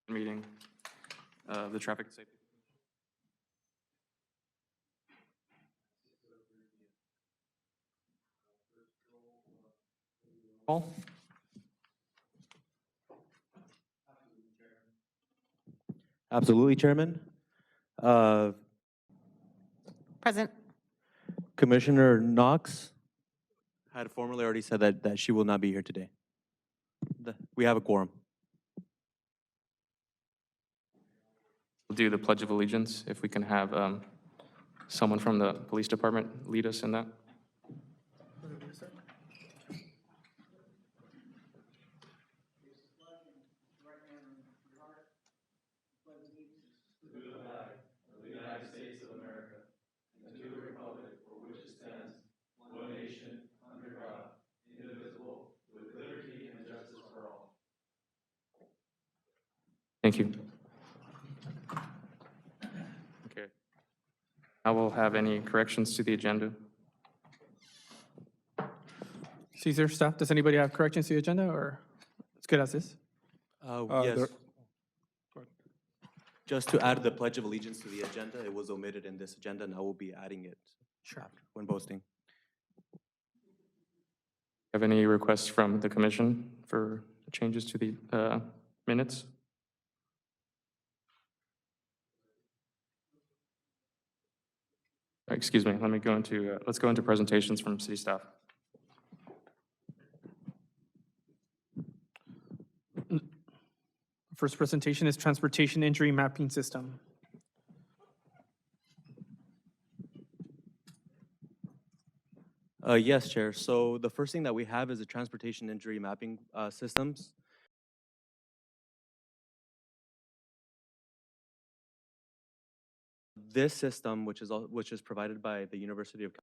meeting of the traffic safety. Paul? Absolutely, Chairman. Uh, Present. Commissioner Knox had formerly already said that she will not be here today. We have a quorum. We'll do the Pledge of Allegiance, if we can have someone from the police department lead us in that. Thank you. Okay. I will have any corrections to the agenda. Caesar, staff, does anybody have corrections to the agenda, or it's good as is? Yes. Just to add the Pledge of Allegiance to the agenda, it was omitted in this agenda, and I will be adding it after when posting. Have any requests from the commission for changes to the minutes? Excuse me, let me go into, let's go into presentations from city staff. First presentation is Transportation Injury Mapping System. Yes, Chair. So the first thing that we have is the transportation injury mapping systems. This system, which is provided by the University of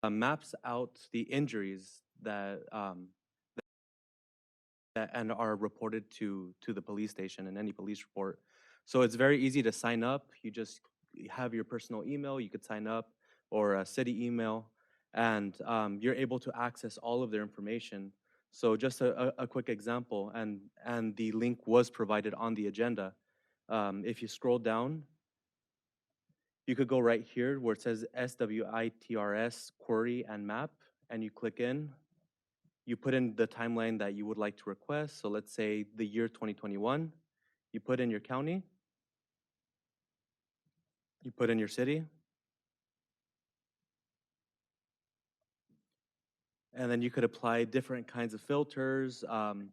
maps out the injuries that and are reported to the police station in any police report. So it's very easy to sign up. You just have your personal email. You could sign up, or a city email, and you're able to access all of their information. So just a quick example, and the link was provided on the agenda. If you scroll down, you could go right here where it says SWITRS query and map, and you click in. You put in the timeline that you would like to request. So let's say the year 2021. You put in your county. You put in your city. And then you could apply different kinds of filters,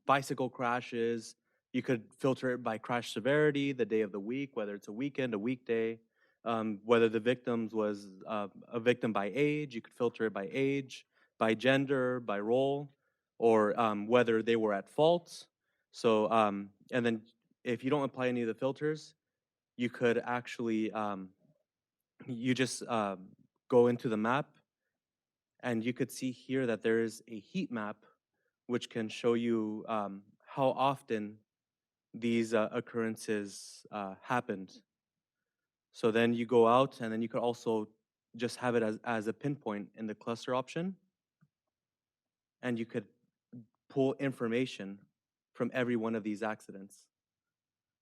bicycle crashes. You could filter it by crash severity, the day of the week, whether it's a weekend, a weekday, whether the victim was a victim by age. You could filter it by age, by gender, by role, or whether they were at fault. So, and then if you don't apply any of the filters, you could actually, you just go into the map, and you could see here that there is a heat map which can show you how often these occurrences happened. So then you go out, and then you could also just have it as a pinpoint in the cluster option. And you could pull information from every one of these accidents.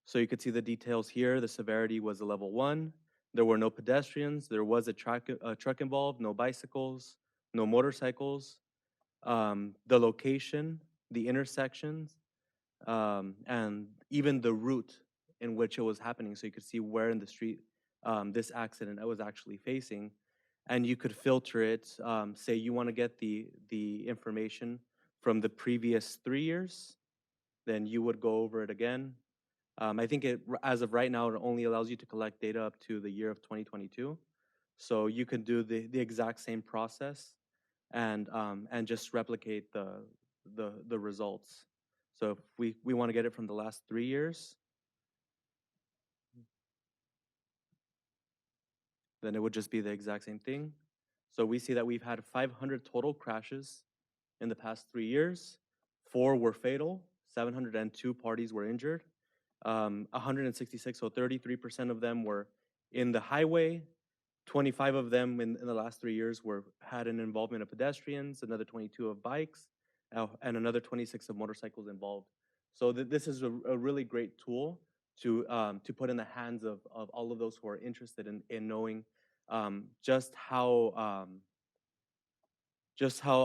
So you could see the details here. The severity was a level 1. There were no pedestrians. There was a truck involved, no bicycles, no motorcycles. The location, the intersections, and even the route in which it was happening. So you could see where in the street this accident was actually facing. And you could filter it. Say you want to get the information from the previous 3 years, then you would go over it again. I think as of right now, it only allows you to collect data up to the year of 2022. So you can do the exact same process and just replicate the results. So if we want to get it from the last 3 years, then it would just be the exact same thing. So we see that we've had 500 total crashes in the past 3 years. 4 were fatal, 702 parties were injured, 166, so 33% of them were in the highway. 25 of them in the last 3 years had an involvement of pedestrians, another 22 of bikes, and another 26 of motorcycles involved. So this is a really great tool to put in the hands of all of those who are interested in knowing just how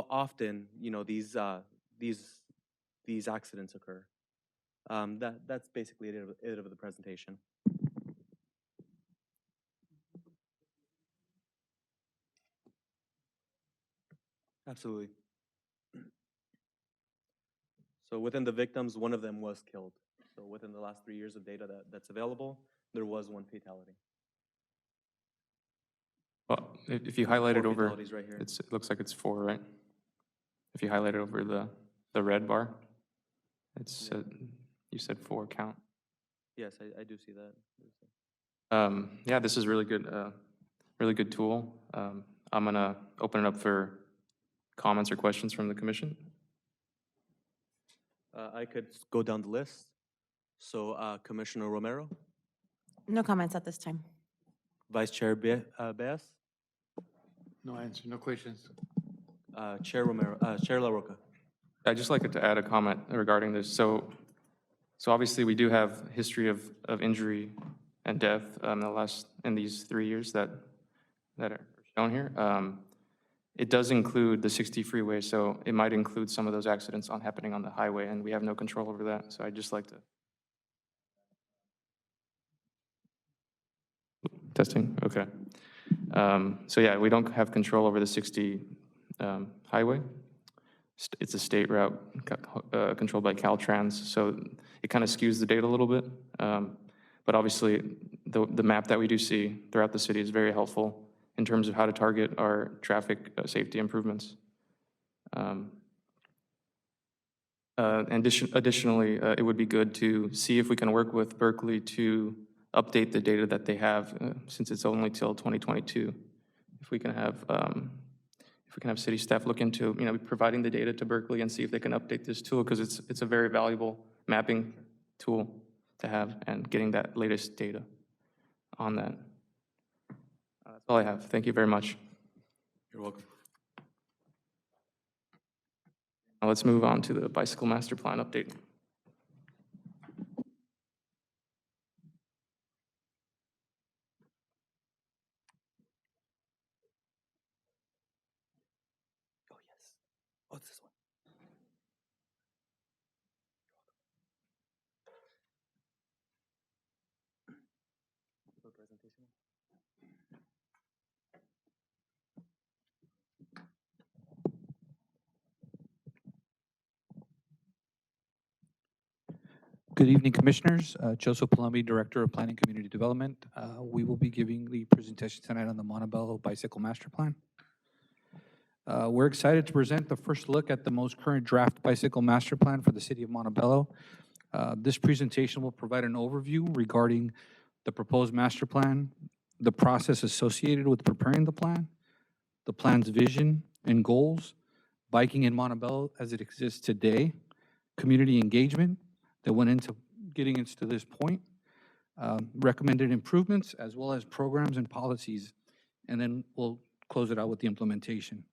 often these these accidents occur. That's basically it of the presentation. Absolutely. So within the victims, one of them was killed. So within the last 3 years of data that's available, there was one fatality. Well, if you highlight it Four over, fatalities right here. it looks like it's 4, right? If you highlight it over the red bar, it's, Yeah. you said 4 count. Yes, I do see that. Yeah, this is really good tool. I'm gonna open it up for comments or questions from the commission. I could go down the list. So Commissioner Romero, No comments at this time. Vice Chair Beas, No answer, no questions. Chair La Roca. I'd just like to add a comment regarding this. So obviously, we do have history of injury and death in these 3 years that are shown here. It does include the 60 freeway, so it might include some of those accidents happening on the highway, and we have no control over that. So I'd just like to. Testing, okay. So yeah, we don't have control over the 60 highway. It's a state route controlled by Caltrans, so it kind of skews the data a little bit. But obviously, the map that we do see throughout the city is very helpful in terms of how to target our traffic safety improvements. Additionally, it would be good to see if we can work with Berkeley to update the data that they have, since it's only till 2022. If we can have city staff look into, providing the data to Berkeley and see if they can update this tool, because it's a very valuable mapping tool to have, and getting that latest data on that. That's all I have. Thank you very much. You're welcome. Now let's move on to the bicycle master plan update. Oh yes. Oh, it's this one. Presentation. Good evening, Commissioners. Joseph Palumbi, Director of Planning Community Development. We will be giving the presentation tonight on the Montebello Bicycle Master Plan. We're excited to present the first look at the most current draft bicycle master plan for the city of Montebello. This presentation will provide an overview regarding the proposed master plan, the process associated with preparing the plan's vision and goals, biking in Montebello as it exists today, community engagement that went into getting us to this point, recommended improvements, as well as programs and policies, and then we'll close it out with the implementation.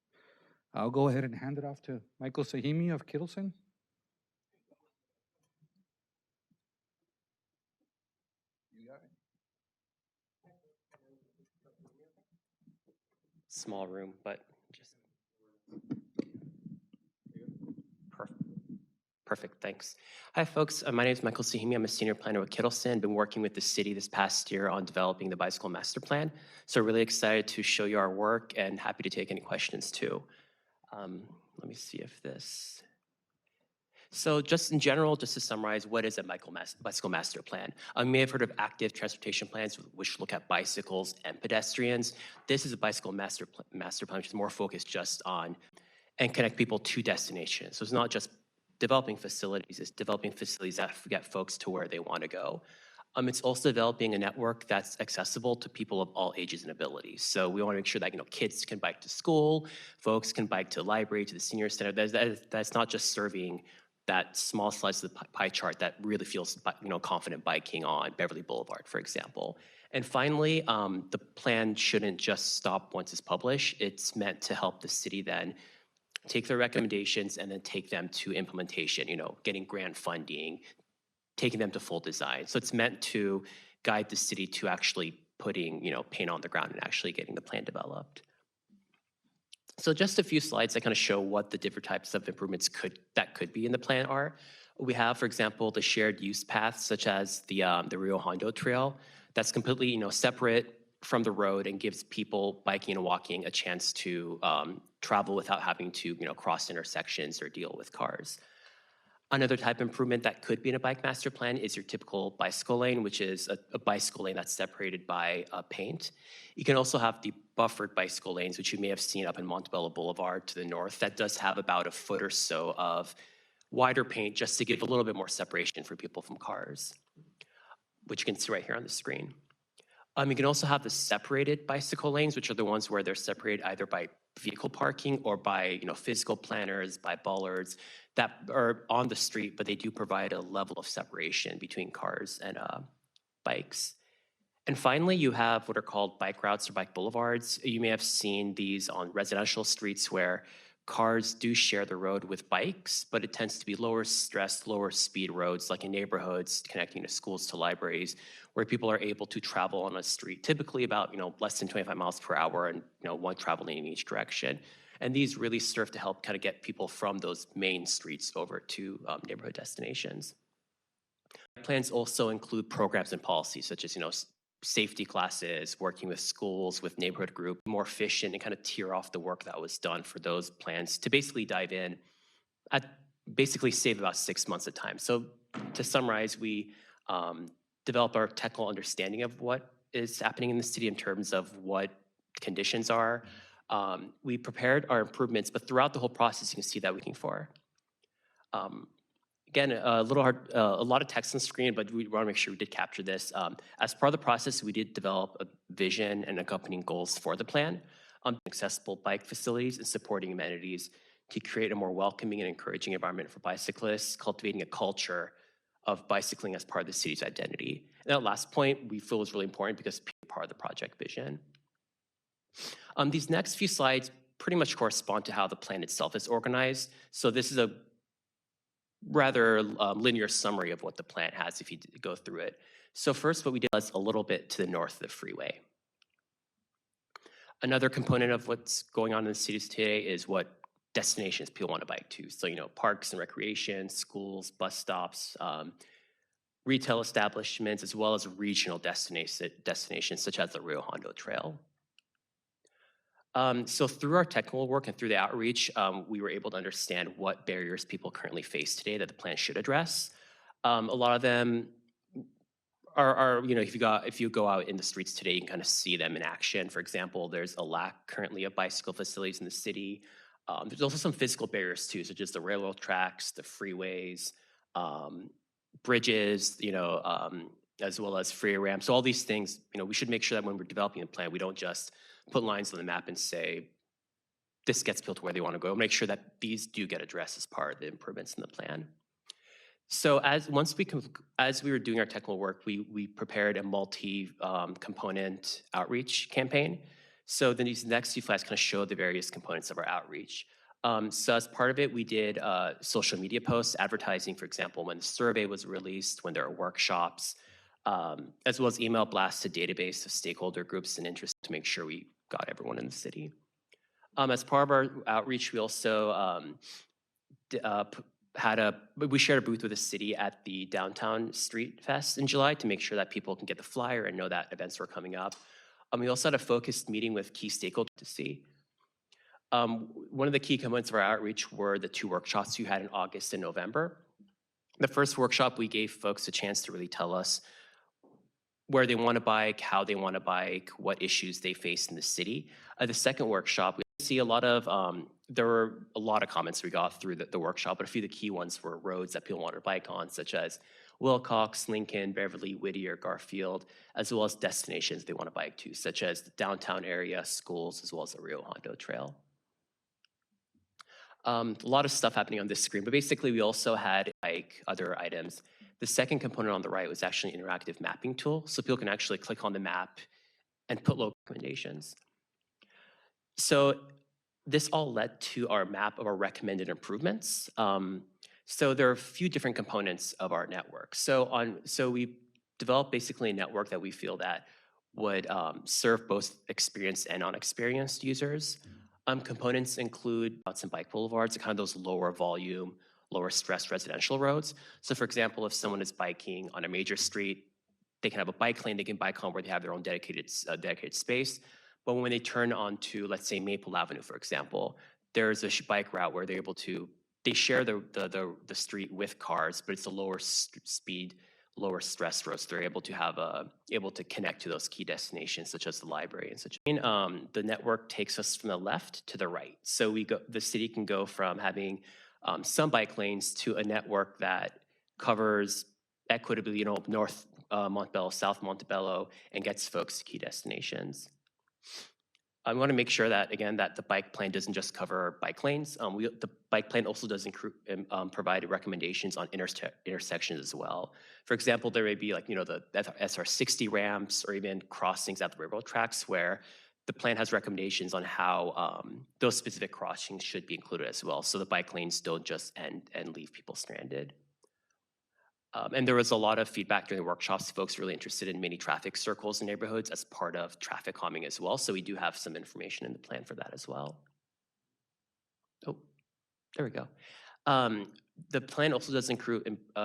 I'll go ahead and hand it off to Michael Sahimi of Kittleson. You got it. Small room, but just perfect. Thanks. Hi, folks. My name is Michael Sahimi. I'm a senior planner with Kittleson. Been working with the city this past year on developing the bicycle master plan. So really excited to show you our work and happy to take any questions too. Let me see if this. So just in general, just to summarize, what is a bicycle master plan? You may have heard of active transportation plans, which look at bicycles and pedestrians. This is a bicycle master plan, which is more focused just on and connect people to destinations. So it's not just developing facilities, it's developing facilities that get folks to where they want to go. It's also developing a network that's accessible to people of all ages and abilities. So we want to make sure that kids can bike to school, folks can bike to the library, to the senior center. That's not just serving that small slice of the pie chart that really feels confident biking on Beverly Boulevard, for example. And finally, the plan shouldn't just stop once it's published. It's meant to help the city then take their recommendations, and then take them to implementation, getting grant funding, taking them to full design. So it's meant to guide the city to actually putting, paint on the ground and actually getting the plan developed. So just a few slides that kind of show what the different types of improvements that could be in the plan are. We have, for example, the shared use paths, such as the Rio Hondo Trail, that's completely, separate from the road and gives people biking and walking a chance to travel without having to, cross intersections or deal with cars. Another type of improvement that could be in a bike master plan is your typical bicycle lane, which is a bicycle lane that's separated by paint. You can also have the buffered bicycle lanes, which you may have seen up in Montebello Boulevard to the north. That does have about a foot or so of wider paint just to give a little bit more separation for people from cars, which you can see right here on the screen. You can also have the separated bicycle lanes, which are the ones where they're separated either by vehicle parking or by physical planners, by bollards that are on the street, but they do provide a level of separation between cars and bikes. And finally, you have what are called bike routes or bike boulevards. You may have seen these on residential streets where cars do share the road with bikes, but it tends to be lower stress, lower speed roads, like in neighborhoods connecting to schools to libraries, where people are able to travel on a street, typically about less than 25 miles per hour, and one traveling in each direction. And these really serve to help kind of get people from those main streets over to neighborhood destinations. Plans also include programs and policies such as safety classes, working with schools, with neighborhood group, more efficient, and kind of tier off the work that was done for those plans to basically dive in at basically save about 6 months of time. So to summarize, we develop our technical understanding of what is happening in the city in terms of what conditions are. We prepared our improvements, but throughout the whole process, you can see that we're looking for. Again, a lot of text on the screen, but we want to make sure we did capture this. As part of the process, we did develop a vision and accompanying goals for the plan, accessible bike facilities and supporting amenities to create a more welcoming and encouraging environment for bicyclists, cultivating a culture of bicycling as part of the city's identity. And that last point we feel is really important because it's part of the project vision. These next few slides pretty much correspond to how the plan itself is organized. So this is a rather linear summary of what the plan has if you go through it. So first, what we did was a little bit to the north of the freeway. Another component of what's going on in the cities today is what destinations people want to bike to. So, parks and recreation, schools, bus stops, retail establishments, as well as regional destinations such as the Rio Hondo Trail. So through our technical work and through the outreach, we were able to understand what barriers people currently face today that the plan should address. A lot of them are if you go out in the streets today, you can kind of see them in action. For example, there's a lack currently of bicycle facilities in the city. There's also some physical barriers too, such as the railroad tracks, the freeways, bridges, as well as free ramps. So all these things, we should make sure that when we're developing a plan, we don't just put lines on the map and say, this gets people to where they want to go. Make sure that these do get addressed as part of the improvements in the plan. So as we were doing our technical work, we prepared a multi-component outreach campaign. So then these next few slides kind of show the various components of our outreach. So as part of it, we did social media posts, advertising, for example, when the survey was released, when there are workshops, as well as email blasts to database of stakeholder groups and interests to make sure we got everyone in the city. As part of our outreach, we also we shared a booth with the city at the Downtown Street Fest in July to make sure that people can get the flyer and know that events were coming up. We also had a focused meeting with key stakeholders to see. One of the key components of our outreach were the 2 workshops we had in August and November. The first workshop, we gave folks a chance to really tell us where they want to bike, how they want to bike, what issues they face in the city. The second workshop, we see a lot of, there were a lot of comments we got through the workshop, but a few of the key ones were roads that people wanted to bike on, such as Wilcox, Lincoln, Beverly, Whittier, Garfield, as well as destinations they want to bike to, such as the downtown area, schools, as well as the Rio Hondo Trail. A lot of stuff happening on this screen, but basically we also had other items. The second component on the right was actually an interactive mapping tool, so people can actually click on the map and put local recommendations. So this all led to our map of our recommended improvements. So there are a few different components of our network. So we developed basically a network that we feel that would serve both experienced and non-experienced users. Components include routes and bike boulevards, kind of those lower volume, lower stress residential roads. So for example, if someone is biking on a major street, they can have a bike lane, they can bike on where they have their own dedicated space. But when they turn onto, let's say, Maple Avenue, for example, there's a bike route where they're able to, they share the street with cars, but it's a lower speed, lower stress roads. They're able to have able to connect to those key destinations, such as the library and such. The network takes us from the left to the right. So the city can go from having some bike lanes to a network that covers equitably, North Montebello, South Montebello, and gets folks to key destinations. I want to make sure that, again, that the bike plan doesn't just cover bike lanes. The bike plan also does provide recommendations on intersections as well. For example, there may be the SR60 ramps or even crossings at the railroad tracks where the plan has recommendations on how those specific crossings should be included as well. So the bike lanes don't just end and leave people stranded. And there was a lot of feedback during the workshops, folks really interested in mini traffic circles in neighborhoods as part of traffic calming as well. So we do have some information in the plan for that as well. Oh, there we go. The plan also does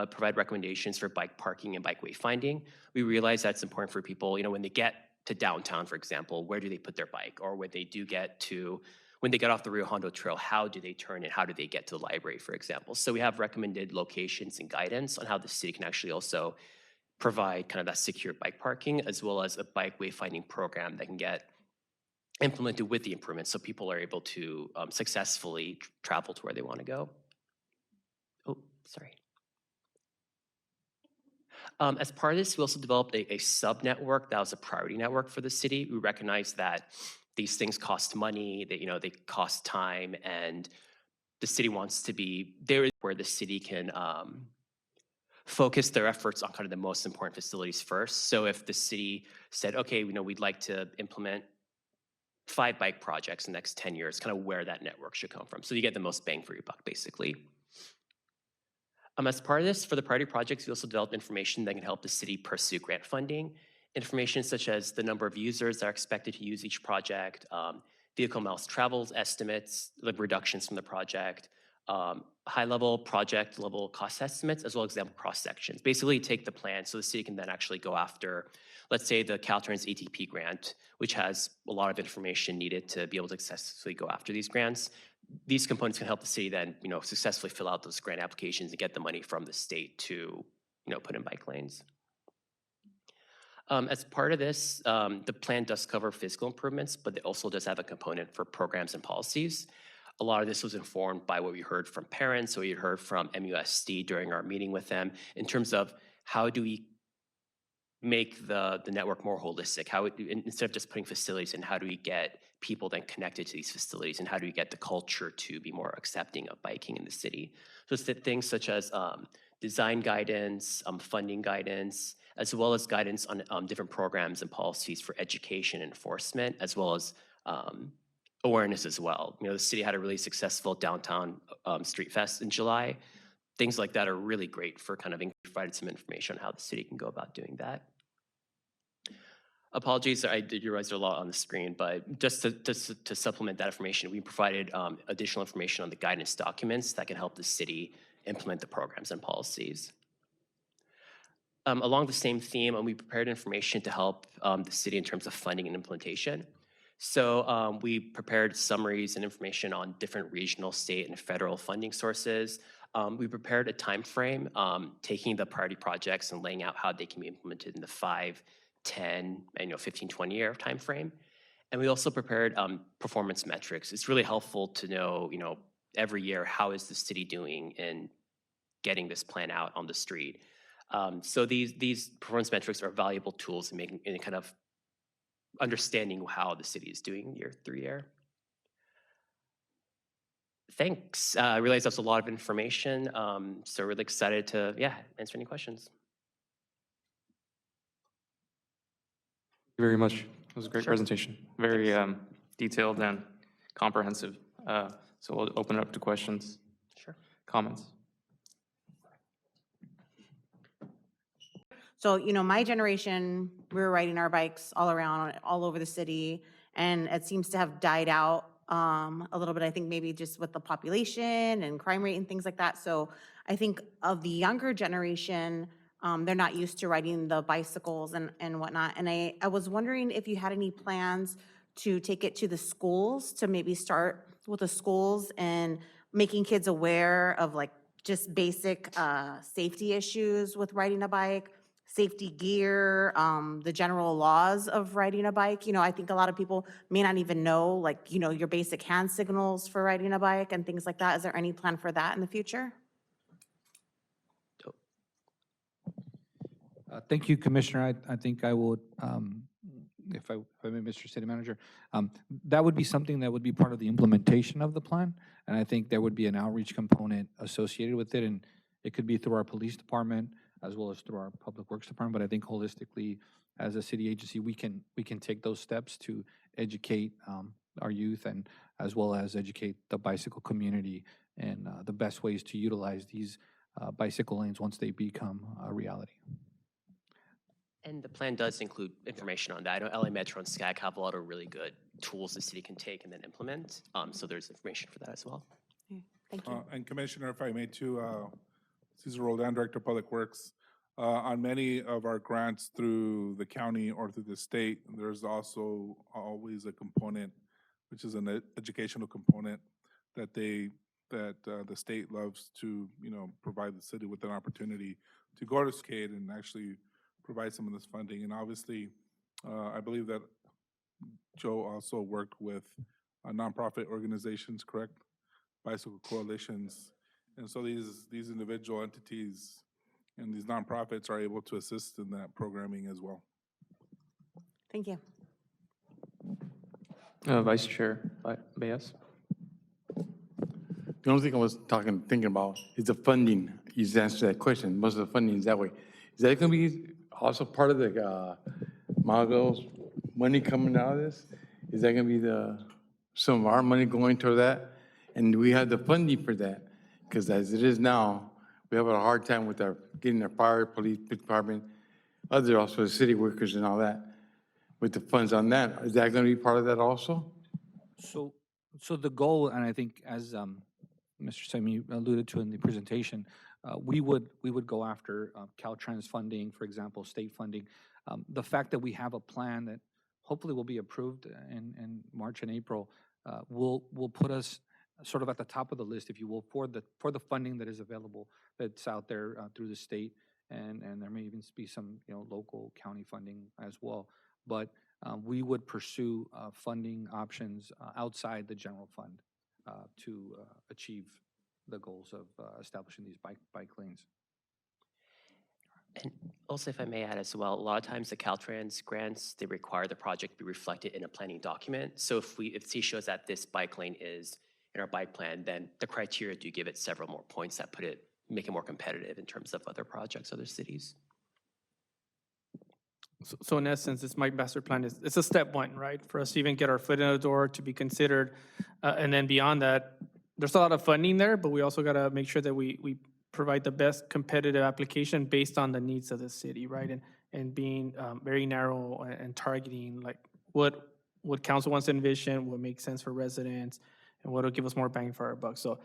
provide recommendations for bike parking and bike wayfinding. We realize that's important for people, when they get to downtown, for example, where do they put their bike? Or when they get off the Rio Hondo Trail, how do they turn and how do they get to the library, for example? So we have recommended locations and guidance on how the city can actually also provide kind of that secure bike parking, as well as a bike wayfinding program that can get implemented with the improvements so people are able to successfully travel to where they want to go. Oh, sorry. As part of this, we also developed a sub-network that was a priority network for the city. We recognize that these things cost money, they cost time, and the city wants to be there where the city can focus their efforts on kind of the most important facilities first. So if the city said, okay, we'd like to implement 5 bike projects in the next 10 years, kind of where that network should come from. So you get the most bang for your buck, basically. As part of this, for the priority projects, we also developed information that can help the city pursue grant funding. Information such as the number of users that are expected to use each project, vehicle miles traveled estimates, reductions from the project, high-level project-level cost estimates, as well as example cross-sections. Basically, take the plan so the city can then actually go after, let's say, the Caltrans ATP grant, which has a lot of information needed to be able to successfully go after these grants. These components can help the city then, successfully fill out those grant applications and get the money from the state to, put in bike lanes. As part of this, the plan does cover physical improvements, but it also does have a component for programs and policies. A lot of this was informed by what we heard from parents, what we heard from MUSD during our meeting with them in terms of how do we make the network more holistic? Instead of just putting facilities in, how do we get people then connected to these facilities, and how do we get the culture to be more accepting of biking in the city? So it's things such as design guidance, funding guidance, as well as guidance on different programs and policies for education enforcement, as well as awareness as well. The city had a really successful downtown street fest in July. Things like that are really great for kind of providing some information on how the city can go about doing that. Apologies, I did realize there's a lot on the screen, but just to supplement that information, we provided additional information on the guidance documents that can help the city implement the programs and policies. Along the same theme, we prepared information to help the city in terms of funding and implementation. So we prepared summaries and information on different regional, state, and federal funding sources. We prepared a time frame, taking the priority projects and laying out how they can be implemented in the 5, 10, and 15, 20-year time frame. And we also prepared performance metrics. It's really helpful to know, every year, how is the city doing in getting this plan out on the street. So these performance metrics are valuable tools in kind of understanding how the city is doing year through year. Thanks. I realize that's a lot of information, so really excited to, answer any questions. Thank you very much. It was a great Sure. presentation. Very detailed and comprehensive. So we'll open it up to questions, Sure. comments. So, my generation, we were riding our bikes all around, all over the city, and it seems to have died out a little bit, I think maybe just with the population and crime rate and things like that. So I think of the younger generation, they're not used to riding the bicycles and whatnot. And I was wondering if you had any plans to take it to the schools, to maybe start with the schools and making kids aware of like just basic safety issues with riding a bike, safety gear, the general laws of riding a bike. I think a lot of people may not even know, like, your basic hand signals for riding a bike and things like that. Is there any plan for that in the future? Thank you, Commissioner. I think I would, if I may, Mr. City Manager, that would be something that would be part of the implementation of the plan. And I think there would be an outreach component associated with it. And it could be through our police department as well as through our public works department. But I think holistically, as a city agency, we can take those steps to educate our youth and as well as educate the bicycle community and the best ways to utilize these bicycle lanes once they become a reality. And the plan does include information on that. I know LA Metro and SCAG have a lot of really good tools the city can take and then implement. So there's information for that as well. Thank you. And Commissioner, if I may too, Cesar Roldan, Director of Public Works, on many of our grants through the county or through the state, there's also always a component, which is an educational component that the state loves to, provide the city with an opportunity to go to SCADE and actually provide some of this funding. And obviously, I believe that Joe also worked with nonprofit organizations, correct? Bicycle coalitions. And so these individual entities and these nonprofits are able to assist in that programming as well. Thank you. Vice Chair Baez. The only thing I was thinking about is the funding. You just answered that question. Most of the funding is that way. Is that going to be also part of the Mago's money coming out of this? Is that going to be some of our money going toward that? And do we have the funding for that? Because as it is now, we have a hard time with getting our fire, police department, other also the city workers and all that, with the funds on that. Is that going to be part of that also? So the goal, and I think as Mr. Semi alluded to in the presentation, we would go after Caltrans funding, for example, state funding. The fact that we have a plan that hopefully will be approved in March and April will put us sort of at the top of the list, if you will, for the funding that is available that's out there through the state, and there may even be some local county funding as well. But we would pursue funding options outside the general fund to achieve the goals of establishing these bike lanes. And also, if I may add as well, a lot of times the Caltrans grants, they require the project be reflected in a planning document. So if C shows that this bike lane is in our bike plan, then the criteria do give it several more points that make it more competitive in terms of other projects, other cities. So in essence, this Mike Master Plan it's a step one, right? For us to even get our foot in the door to be considered. And then beyond that, there's a lot of funding there, but we also got to make sure that we provide the best competitive application based on the needs of the city, right? And being very narrow and targeting like what council wants to envision, what makes sense for residents, and what will give us more bang for our buck. So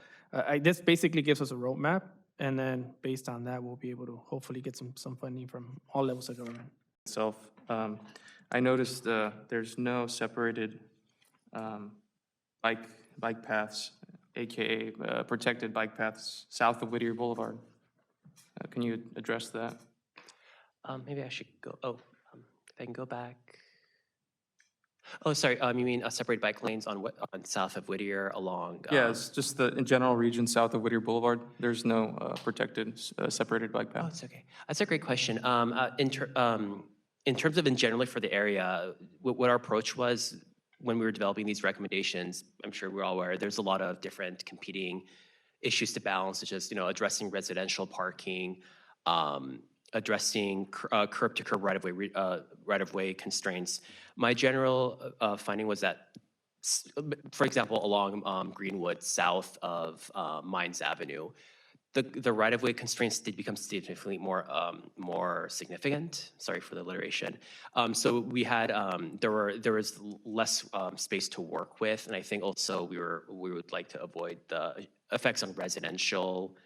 this basically gives us a roadmap, and then based on that, we'll be able to hopefully get some funding from all levels of government. Itself, I noticed there's no separated bike paths, AKA protected bike paths south of Whittier Boulevard. Can you address that? Maybe I should go, if I can go back. Oh, sorry, you mean separate bike lanes on south of Whittier along? Yeah, it's just the in general region south of Whittier Boulevard. There's no protected separated bike Oh, path. it's okay. That's a great question. In terms of generally for the area, what our approach was when we were developing these recommendations, I'm sure we're all aware, there's a lot of different competing issues to balance, such as addressing residential parking, addressing curb-to-curb right-of-way constraints. My general finding was that For example, along Greenwood, south of Mines Avenue, the right-of-way constraints did become significantly more significant. Sorry for the alliteration. So we had there was less space to work with, and I think also we would like to avoid the effects on residential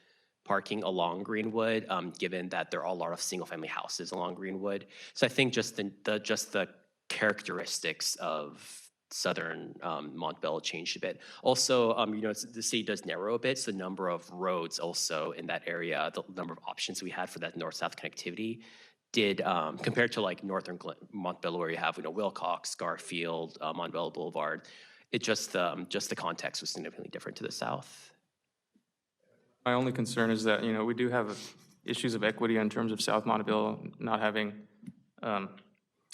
parking along Greenwood, given that there are a lot of single-family houses along Greenwood. So I think just the characteristics of southern Montebello changed a bit. Also, you know, the city does narrow a bit, so the number of roads also in that area, the number of options we had for that north-south connectivity did, compared to like northern Montebello where you have, you know, Wilcox, Garfield, Montebello Boulevard, it just the context was significantly different to the south. My only concern is that, you know, we do have issues of equity in terms of South Montebello not having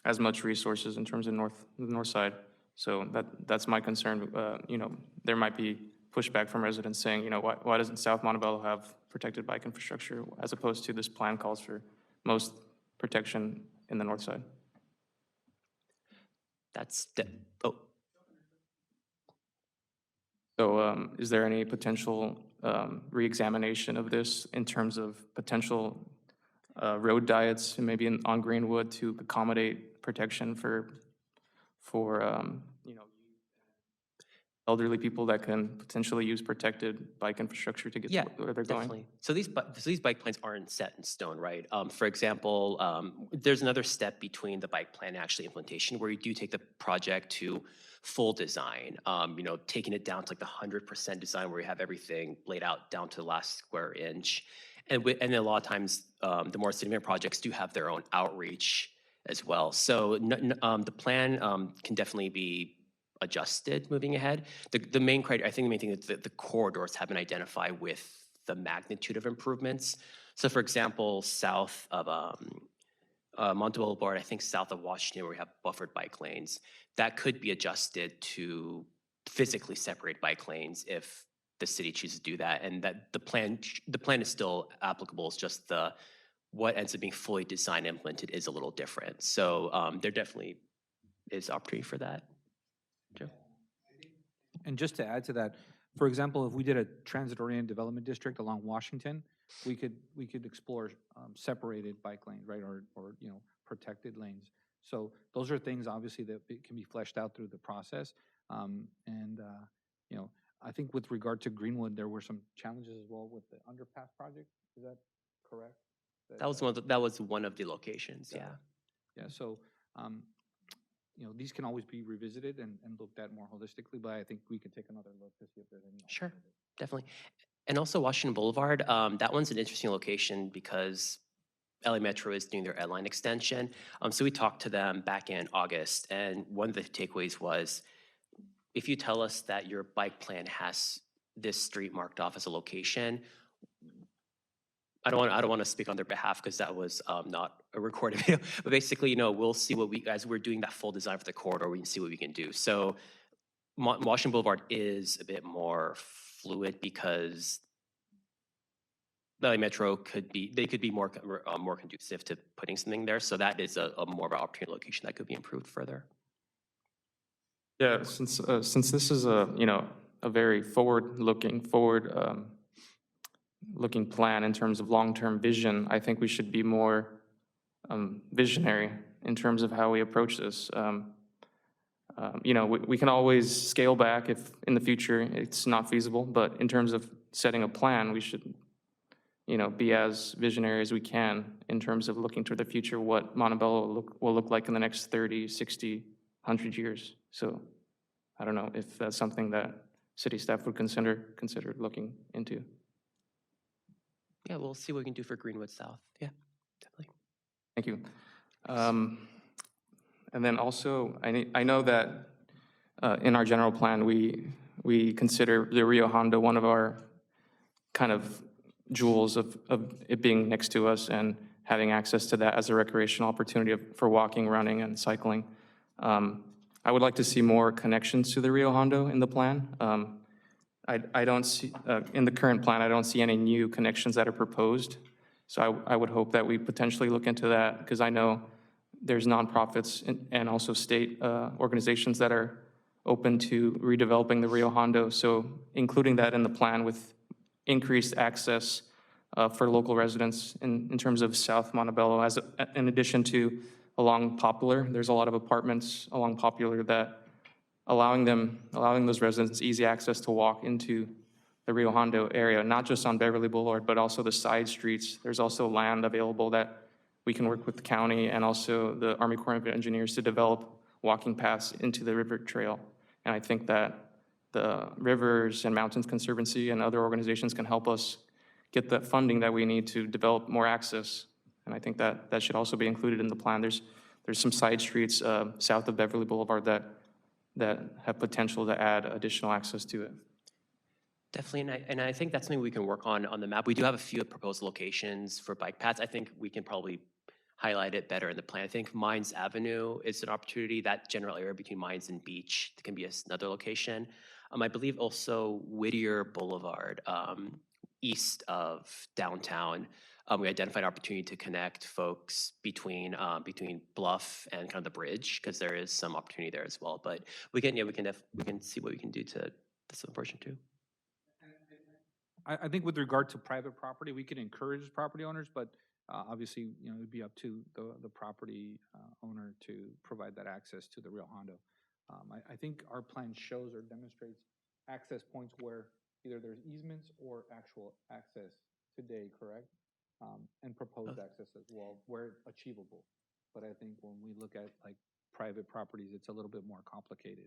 as much resources in terms of the north side. So that's my concern. You know, there might be pushback from residents saying, you know, why doesn't South Montebello have protected bike infrastructure as opposed to this plan calls for most protection in the north side? So is there any potential reexamination of this in terms of potential road diets, maybe on Greenwood to accommodate protection for you know, elderly people that can potentially use protected bike infrastructure to get Yeah, to where they're definitely. going? So these bike plans aren't set in stone, right? For example, there's another step between the bike plan and actually implementation where you do take the project to full design, you know, taking it down to like the 100% design where you have everything laid out down to the last square inch. And a lot of times, the more significant projects do have their own outreach as well. So the plan can definitely be adjusted moving ahead. The main criteria, I think the main thing is that the corridors have been identified with the magnitude of improvements. So for example, south of Montebello Boulevard, I think south of Washington, where we have buffered bike lanes, that could be adjusted to physically separate bike lanes if the city chooses to do that. And that the plan is still applicable. It's just what ends up being fully designed and implemented is a little different. So there definitely is opportunity for that. Joe? And just to add to that, for example, if we did a transit-oriented development district along Washington, we could explore separated bike lanes, right, or you know, protected lanes. So those are things obviously that can be fleshed out through the process. You know, I think with regard to Greenwood, there were some challenges as well with the underpass project. Is that correct? That was one of the locations. Yeah. Yeah. So. You know, these can always be revisited and looked at more holistically, but I think we could take another look to see if there's any. Sure, definitely. And also Washington Boulevard, that one's an interesting location because LA Metro is doing their Ed Line extension. So we talked to them back in August, and one of the takeaways was, if you tell us that your bike plan has this street marked off as a location, I don't want to speak on their behalf because that was not a recorded video, but basically, you know, we'll see as we're doing that full design for the corridor, we can see what we can do. So Washington Boulevard is a bit more fluid because the Metro could be more conducive to putting something there. So that is a more of an opportunity location that could be improved further. Yeah, since this is a, you know, a very forward-looking plan in terms of long-term vision, I think we should be more visionary in terms of how we approach this. You know, we can always scale back if in the future it's not feasible, but in terms of setting a plan, we should, you know, be as visionary as we can in terms of looking to the future, what Montebello will look like in the next 30, 60, 100 years. So I don't know if that's something that city staff would consider looking into. Yeah, we'll see what we can do for Greenwood South. Yeah, definitely. Thank you. And then also, I know that in our general plan, we consider the Rio Hondo one of our kind of jewels of it being next to us and having access to that as a recreational opportunity for walking, running, and cycling. I would like to see more connections to the Rio Hondo in the plan. I don't see, in the current plan, I don't see any new connections that are proposed. So I would hope that we potentially look into that because I know there's nonprofits and also state organizations that are open to redeveloping the Rio Hondo. So including that in the plan with increased access for local residents in terms of South Montebello, in addition to along Popular. There's a lot of apartments along Popular that allowing those residents easy access to walk into the Rio Hondo area, not just on Beverly Boulevard, but also the side streets. There's also land available that we can work with the county and also the Army Corps of Engineers to develop walking paths into the river trail. And I think that the Rivers and Mountains Conservancy and other organizations can help us get the funding that we need to develop more access. And I think that that should also be included in the plan. There's some side streets south of Beverly Boulevard that have potential to add additional access to it. Definitely, and I think that's something we can work on the map. We do have a few proposed locations for bike paths. I think we can probably highlight it better in the plan. I think Mines Avenue is an opportunity, that general area between Mines and Beach can be another location. I believe also Whittier Boulevard, east of downtown. We identified opportunity to connect folks between Bluff and kind of the bridge, because there is some opportunity there as well. But we can see what we can do to this portion too. I think with regard to private property, we can encourage property owners, but obviously, it'd be up to the property owner to provide that access to the Rio Hondo. I think our plan shows or demonstrates access points where either there's easements or actual access today, correct? And proposed access as well, where achievable. But I think when we look at like private properties, it's a little bit more complicated.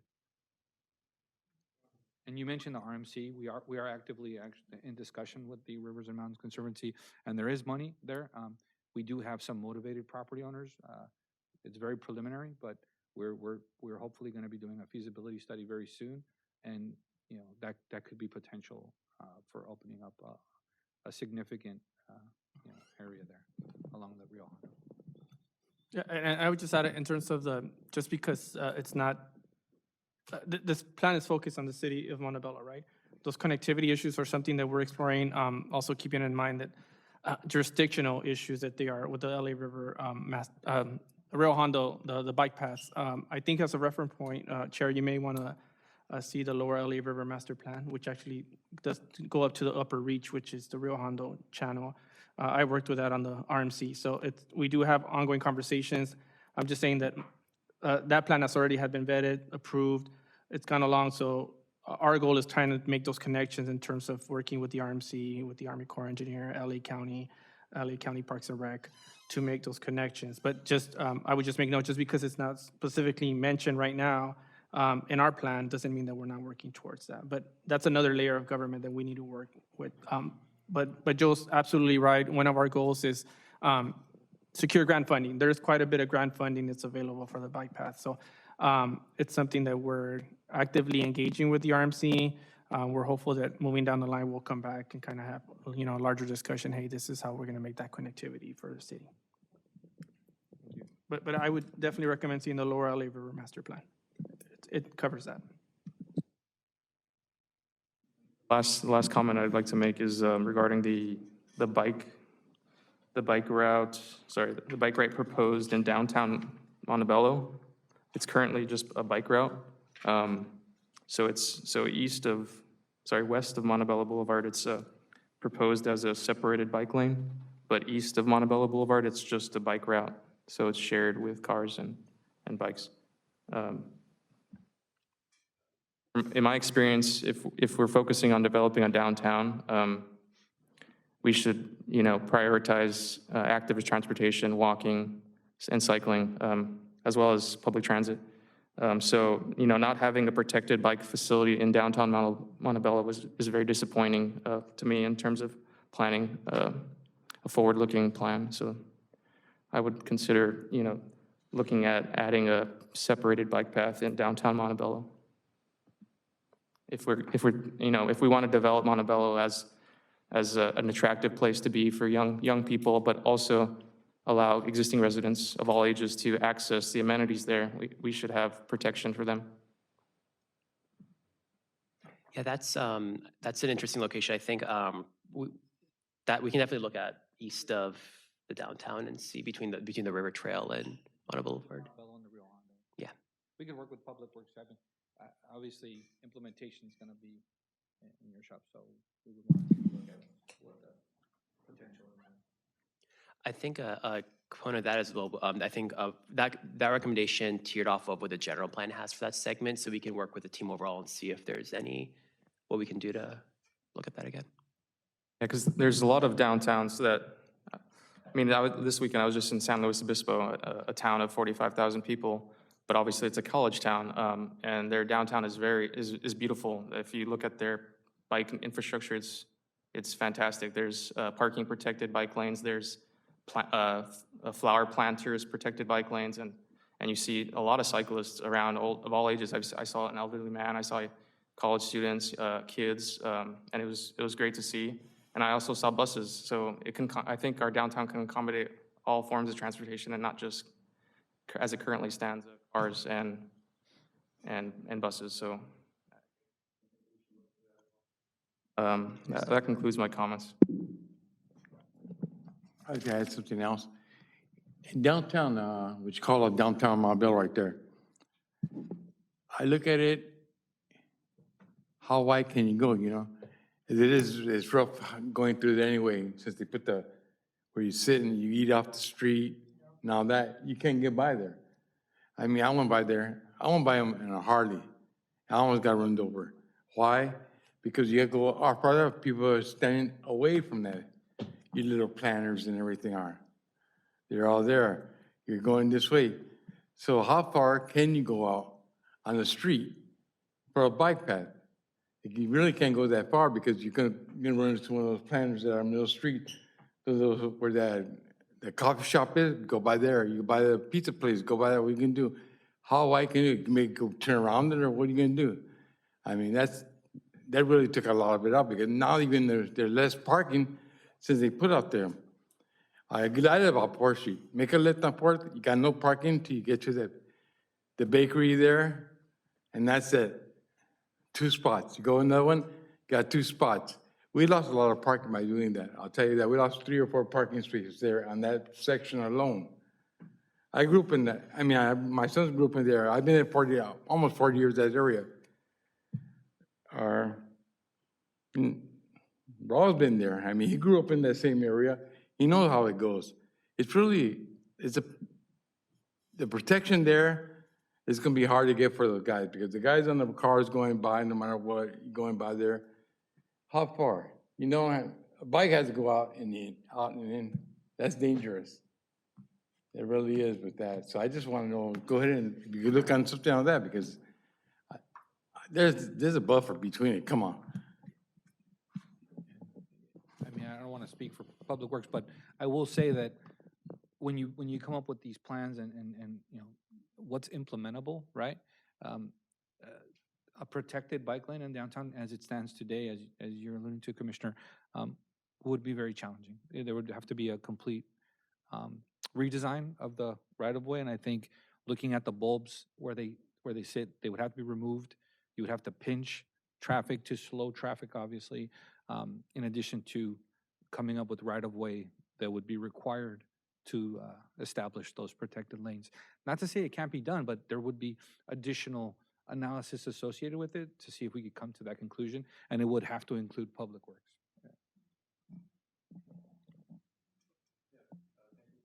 And you mentioned the RMC. We are actively in discussion with the Rivers and Mountains Conservancy, and there is money there. We do have some motivated property owners. It's very preliminary, but we're hopefully going to be doing a feasibility study very soon, and that could be potential for opening up a significant area there along the Rio Hondo. Yeah, and I would just add it in terms of just because it's not, this plan is focused on the city of Montebello, right? Those connectivity issues are something that we're exploring, also keeping in mind that jurisdictional issues that they are with the LA River Rio Hondo, the bike paths. I think as a reference point, Chair, you may want to see the lower LA River master plan, which actually does go up to the upper reach, which is the Rio Hondo channel. I worked with that on the RMC, so we do have ongoing conversations. I'm just saying that that plan has already had been vetted, approved. It's gone along, so our goal is trying to make those connections in terms of working with the RMC, with the Army Corps Engineer, LA County Parks and Rec, to make those connections. But just, I would just make note, just because it's not specifically mentioned right now in our plan, doesn't mean that we're not working towards that. But that's another layer of government that we need to work with. But Joe's absolutely right. One of our goals is secure grant funding. There's quite a bit of grant funding that's available for the bike path. So it's something that we're actively engaging with the RMC. We're hopeful that moving down the line, we'll come back and kind of have a larger discussion. Hey, this is how we're going to make that connectivity for the city. But I would definitely recommend seeing the lower LA River master plan. It covers that. Last comment I'd like to make is regarding the bike route proposed in downtown Montebello. It's currently just a bike route. So west of Montebello Boulevard, it's proposed as a separated bike lane, but east of Montebello Boulevard, it's just a bike route. So it's shared with cars and bikes. In my experience, if we're focusing on developing a downtown, we should, prioritize active transportation, walking, and cycling, as well as public transit. So, not having a protected bike facility in downtown Montebello is very disappointing to me in terms of planning a forward-looking plan. So I would consider, looking at adding a separated bike path in downtown Montebello. If we want to develop Montebello as an attractive place to be for young people, but also allow existing residents of all ages to access the amenities there, we should have protection for them. Yeah, that's an interesting location. I think that we can definitely look at east of the downtown and see between the river trail and Montebello Boulevard. Montebello and the Rio Hondo. Yeah. We can work with Public Works. Obviously, implementation is going to be in your shop, so we would want to take a look at what the potential is. I think a component of that as well, I think that recommendation tiered off of what the general plan has for that segment, so we can work with the team overall and see if there's what we can do to look at that again. Yeah, because there's a lot of downtowns that, I mean, this weekend I was just in San Luis Obispo, a town of 45,000 people, but obviously it's a college town, and their downtown is beautiful. If you look at their bike infrastructure, it's fantastic. There's parking protected bike lanes, there's flower planters, protected bike lanes, and you see a lot of cyclists around of all ages. I saw an elderly man, I saw college students, kids, and it was great to see. And I also saw buses, so I think our downtown can accommodate all forms of transportation and not just, as it currently stands, cars and buses. So that concludes my comments. I'd like to add something else. In downtown, what you call a downtown Montebello right there, I look at it, how wide can you go, you know? It's rough going through there anyway, since they put where you sit and you eat off the street, and all that, you can't get by there. I mean, I went by there, I went by them in a Harley. I almost got run over. Why? Because you have to go off farther, people are standing away from that. Your little planters and everything are. They're all there. You're going this way. So how far can you go out on the street for a bike path? You really can't go that far because you're gonna run into one of those planters that are in the middle of the street. Those where the coffee shop is, go by there. You buy the pizza place, go by there. What you can do? How wide can you make go turn around it, or what are you gonna do? I mean, that really took a lot of it out because now even there's less parking since they put out there. I'm glad about Port Street. Make a left on Port, you got no parking till you get to the bakery there, and that's it. 2 spots. You go another one, got 2 spots. We lost a lot of parking by doing that. I'll tell you that. We lost 3 or 4 parking spaces there on that section alone. I grew up in that. I mean, my sons grew up in there. I've been there almost 40 years, that area. Raul's been there. I mean, he grew up in that same area. He knows how it goes. The protection there is going to be hard to get for the guys because the guys on the cars going by, no matter what, going by there. How far? You know, a bike has to go out and in. That's dangerous. It really is with that. So I just want to know, go ahead and you can look on something on that because there's a buffer between it. Come on. I mean, I don't want to speak for Public Works, but I will say that when you come up with these plans and you know, what's implementable, right? A protected bike lane in downtown as it stands today, as you're alluding to, Commissioner, would be very challenging. There would have to be a complete redesign of the right-of-way, and I think looking at the bulbs where they sit, they would have to be removed. You would have to pinch traffic to slow traffic, obviously, in addition to coming up with right-of-way that would be required to establish those protected lanes. Not to say it can't be done, but there would be additional analysis associated with it to see if we could come to that conclusion, and it would have to include Public Works.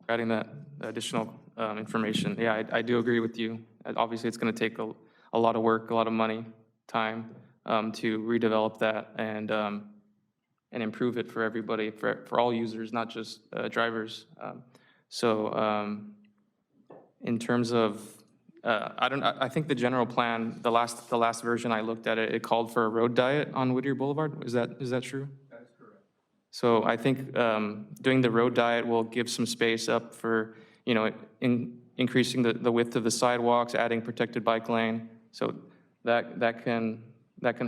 Adding that additional information, yeah, I do agree with you. Obviously, it's going to take a lot of work, a lot of money, time to redevelop that and improve it for everybody, for all users, not just drivers. In terms of, I think the general plan, the last version I looked at it called for a road diet on Whittier Boulevard. Is that true? That is correct. So I think doing the road diet will give some space up for, you know, increasing the width of the sidewalks, adding protected bike lane. So that can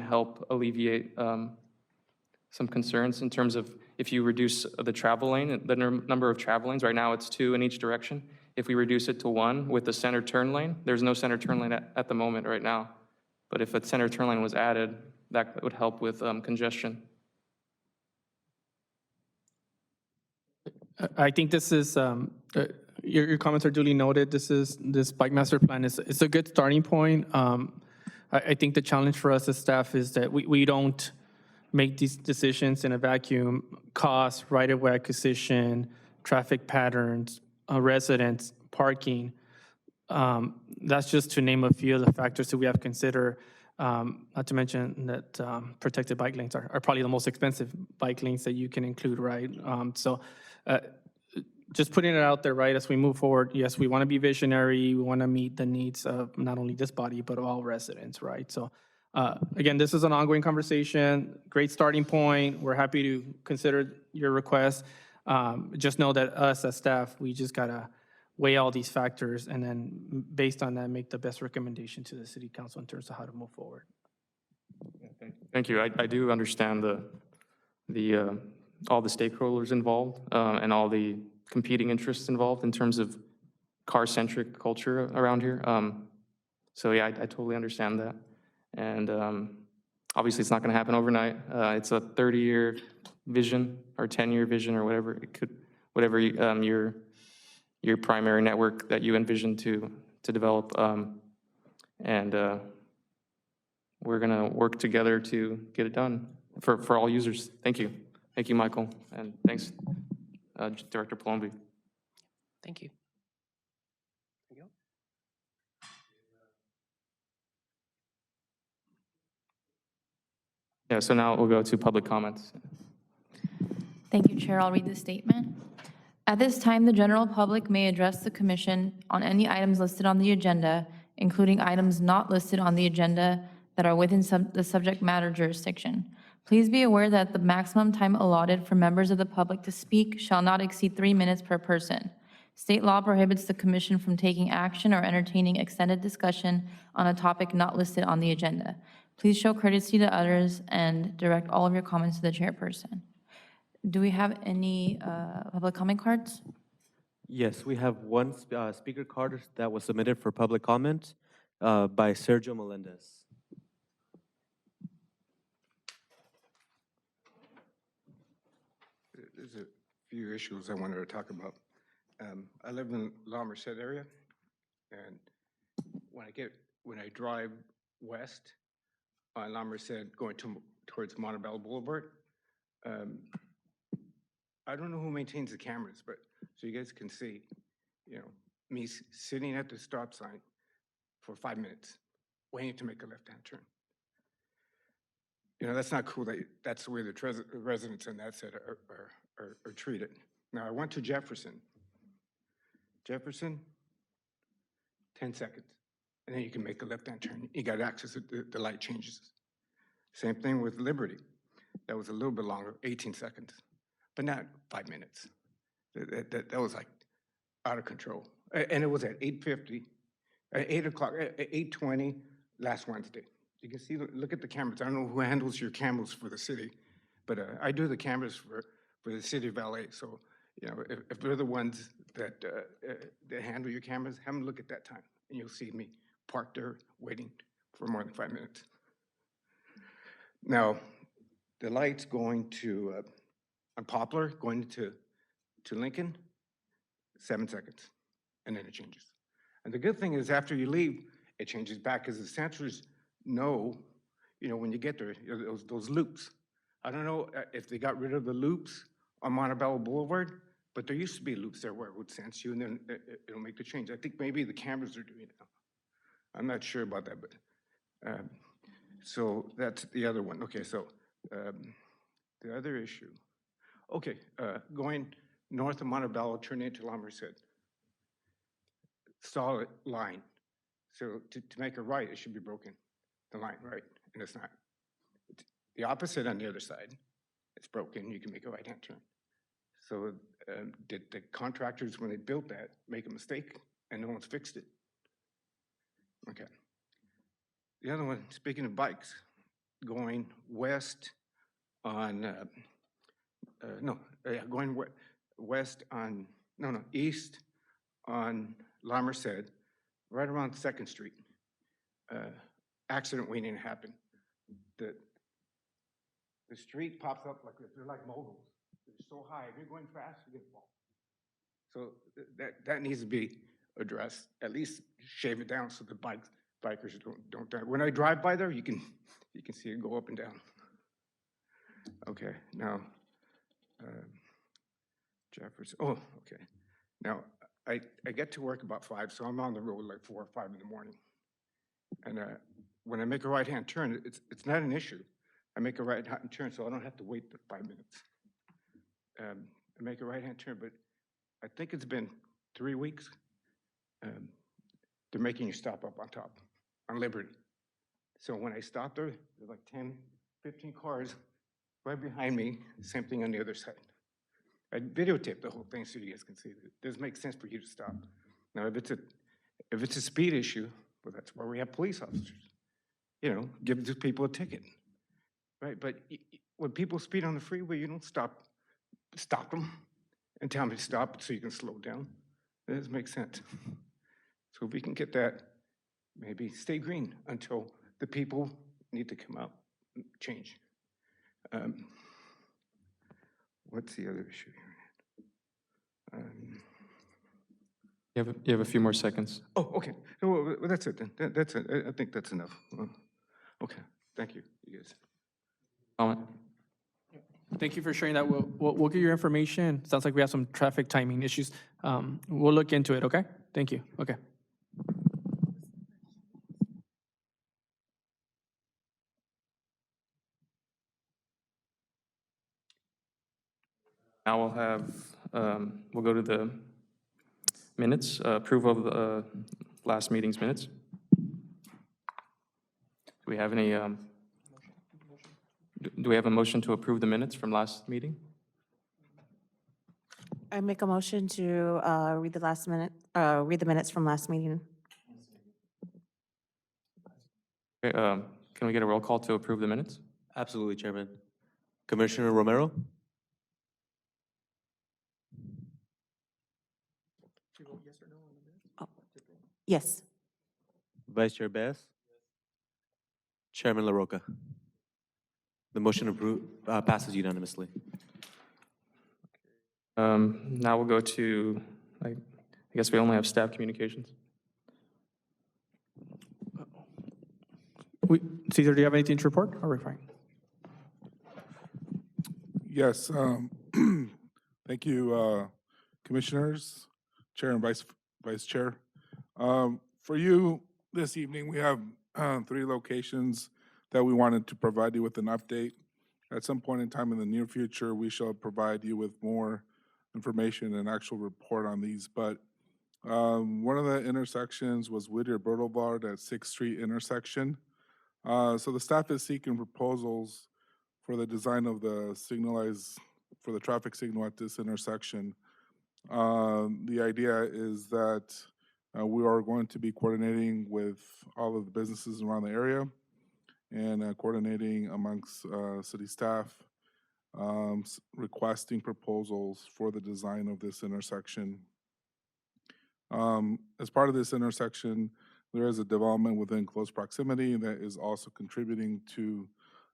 help alleviate some concerns in terms of if you reduce the travel lane, the number of travel lanes. Right now it's 2 in each direction. If we reduce it to 1 with the center turn lane, there's no center turn lane at the moment right now. But if a center turn lane was added, that would help with congestion. I think this is, your comments are duly noted. This bike master plan is a good starting point. I think the challenge for us as staff is that we don't make these decisions in a vacuum. Cost, right-of-way acquisition, traffic patterns, residents, parking. That's just to name a few of the factors that we have to consider. Not to mention that protected bike lanes are probably the most expensive bike lanes that you can include, right? Just putting it out there, right, as we move forward, yes, we want to be visionary, we want to meet the needs of not only this body, but all residents, right? So, again, this is an ongoing conversation, great starting point. We're happy to consider your request. Just know that us as staff, we just got to weigh all these factors and then based on that, make the best recommendation to the city council in terms of how to move forward. Thank you. I do understand all the stakeholders involved and all the competing interests involved in terms of car-centric culture around here. So yeah, I totally understand that. And obviously, it's not going to happen overnight. It's a 30-year vision or 10-year vision or whatever it could, whatever your primary network that you envision to develop. And we're going to work together to get it done for all users. Thank you. Thank you, Michael. And thanks, Director Palombi. Thank you. There you go. Yeah, so now we'll go to public comments. Thank you, Chair. I'll read the statement. At this time, the general public may address the commission on any items listed on the agenda, including items not listed on the agenda that are within the subject matter jurisdiction. Please be aware that the maximum time allotted for members of the public to speak shall not exceed 3 minutes per person. State law prohibits the commission from taking action or entertaining extended discussion on a topic not listed on the agenda. Please show courtesy to others and direct all of your comments to the chairperson. Do we have any public comment cards? Yes, we have one speaker card that was submitted for public comment by Sergio Melendez. There's a few issues I wanted to talk about. I live in La Merced area, and when I drive west on La Merced going towards Montebello Boulevard, I don't know who maintains the cameras, but so you guys can see, me sitting at the stop sign for 5 minutes, waiting to make a left-hand turn. That's not cool. That's the way the residents in that set are treated. Now, I went to Jefferson. Jefferson, 10 seconds, and then you can make a left-hand turn. You got access to the light changes. Same thing with Liberty. That was a little bit longer, 18 seconds, but not 5 minutes. That was like out of control. And it was at 8:50, 8 o'clock, 8:20 last Wednesday. You can see, look at the cameras. I don't know who handles your cameras for the city, but I do the cameras for the city of LA. So, if they're the ones that handle your cameras, have them look at that time, and you'll see me parked there waiting for more than 5 minutes. Now, the lights going to, on Poplar, going to Lincoln, 7 seconds, and then it changes. And the good thing is after you leave, it changes back because the sensors know, when you get there, those loops. I don't know if they got rid of the loops on Montebello Boulevard, but there used to be loops there where it would sense you and then it'll make the change. I think maybe the cameras are doing it now. I'm not sure about that, but so that's the other one. Okay, so the other issue. Okay, going north of Montebello, turning into La Merced. Solid line. So to make a right, it should be broken, the line, right? And it's not. It's the opposite on the other side. It's broken, you can make a right-hand turn. So did the contractors, when they built that, make a mistake and no one's fixed it? Okay. The other one, speaking of bikes, going west on, east on La Merced, right around 2nd Street. Accident waiting to happen. The street pops up like they're like moguls. They're so high. If you're going fast, you get fall. So that needs to be addressed. At least shave it down so the bikes bikers don't die. When I drive by there, you can see it go up and down. Okay, now, Jefferson, oh, okay. Now, I get to work about 5, so I'm on the road like 4 or 5 in the morning. And when I make a right-hand turn, it's not an issue. I make a right-hand turn, so I don't have to wait the 5 minutes. I make a right-hand turn, but I think it's been 3 weeks. They're making you stop up on top, on Liberty. So when I stop there, there's like 10, 15 cars right behind me, same thing on the other side. I videotaped the whole thing so you guys can see that it doesn't make sense for you to stop. Now, if it's a speed issue, well, that's why we have police officers. You know, give these people a ticket, right? But when people speed on the freeway, you don't stop them and tell them to stop so you can slow down. That doesn't make sense. So if we can get that, maybe stay green until the people need to come out and change. What's the other issue here? You have a few more seconds. Oh, okay. No, well, that's it then. That's it. I think that's enough. Okay. Thank you, you guys. Comment? Thank you for sharing that. We'll get your information. Sounds like we have some traffic timing issues. We'll look into it, okay? Thank you. Okay. Now we'll have, we'll go to the minutes, approval of the last meeting's minutes. Do we have any, do we have a motion to approve the minutes from last meeting? I make a motion to read the minutes from last meeting. Okay, can we get a roll call to approve the minutes? Absolutely, Chairman. Commissioner Romero? Yes. Vice Chair Bass? Chairman LaRocca? The motion passes unanimously. Now we'll go to, I guess we only have staff communications. Cesar, do you have anything to report? Or we're fine? Yes, thank you, commissioners, chair and vice chair. For you this evening, we have 3 locations that we wanted to provide you with an update. At some point in time in the near future, we shall provide you with more information and actual report on these. But one of the intersections was Whittier Boulevard at 6th Street intersection. So the staff is seeking proposals for the design of the for the traffic signal at this intersection. The idea is that we are going to be coordinating with all of the businesses around the area and coordinating amongst city staff, requesting proposals for the design of this intersection. As part of this intersection, there is a development within close proximity that is also contributing to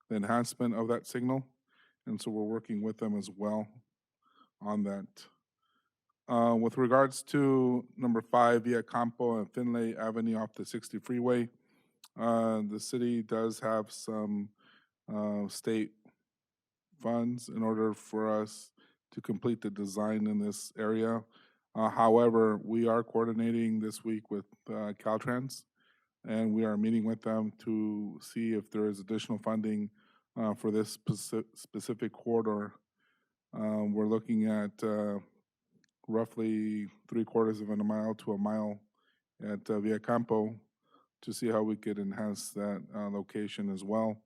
the enhancement of that signal. And so we're working with them as well on that. With regards to number 5, Via Campo and Finlay Avenue off the 60 freeway, the city does have some state funds in order for us to complete the design in this area. However, we are coordinating this week with Caltrans, and we are meeting with them to see if there is additional funding for this specific corridor. We're looking at roughly 3/4 of a mile to a mile at Via Campo to see how we could enhance that location as well.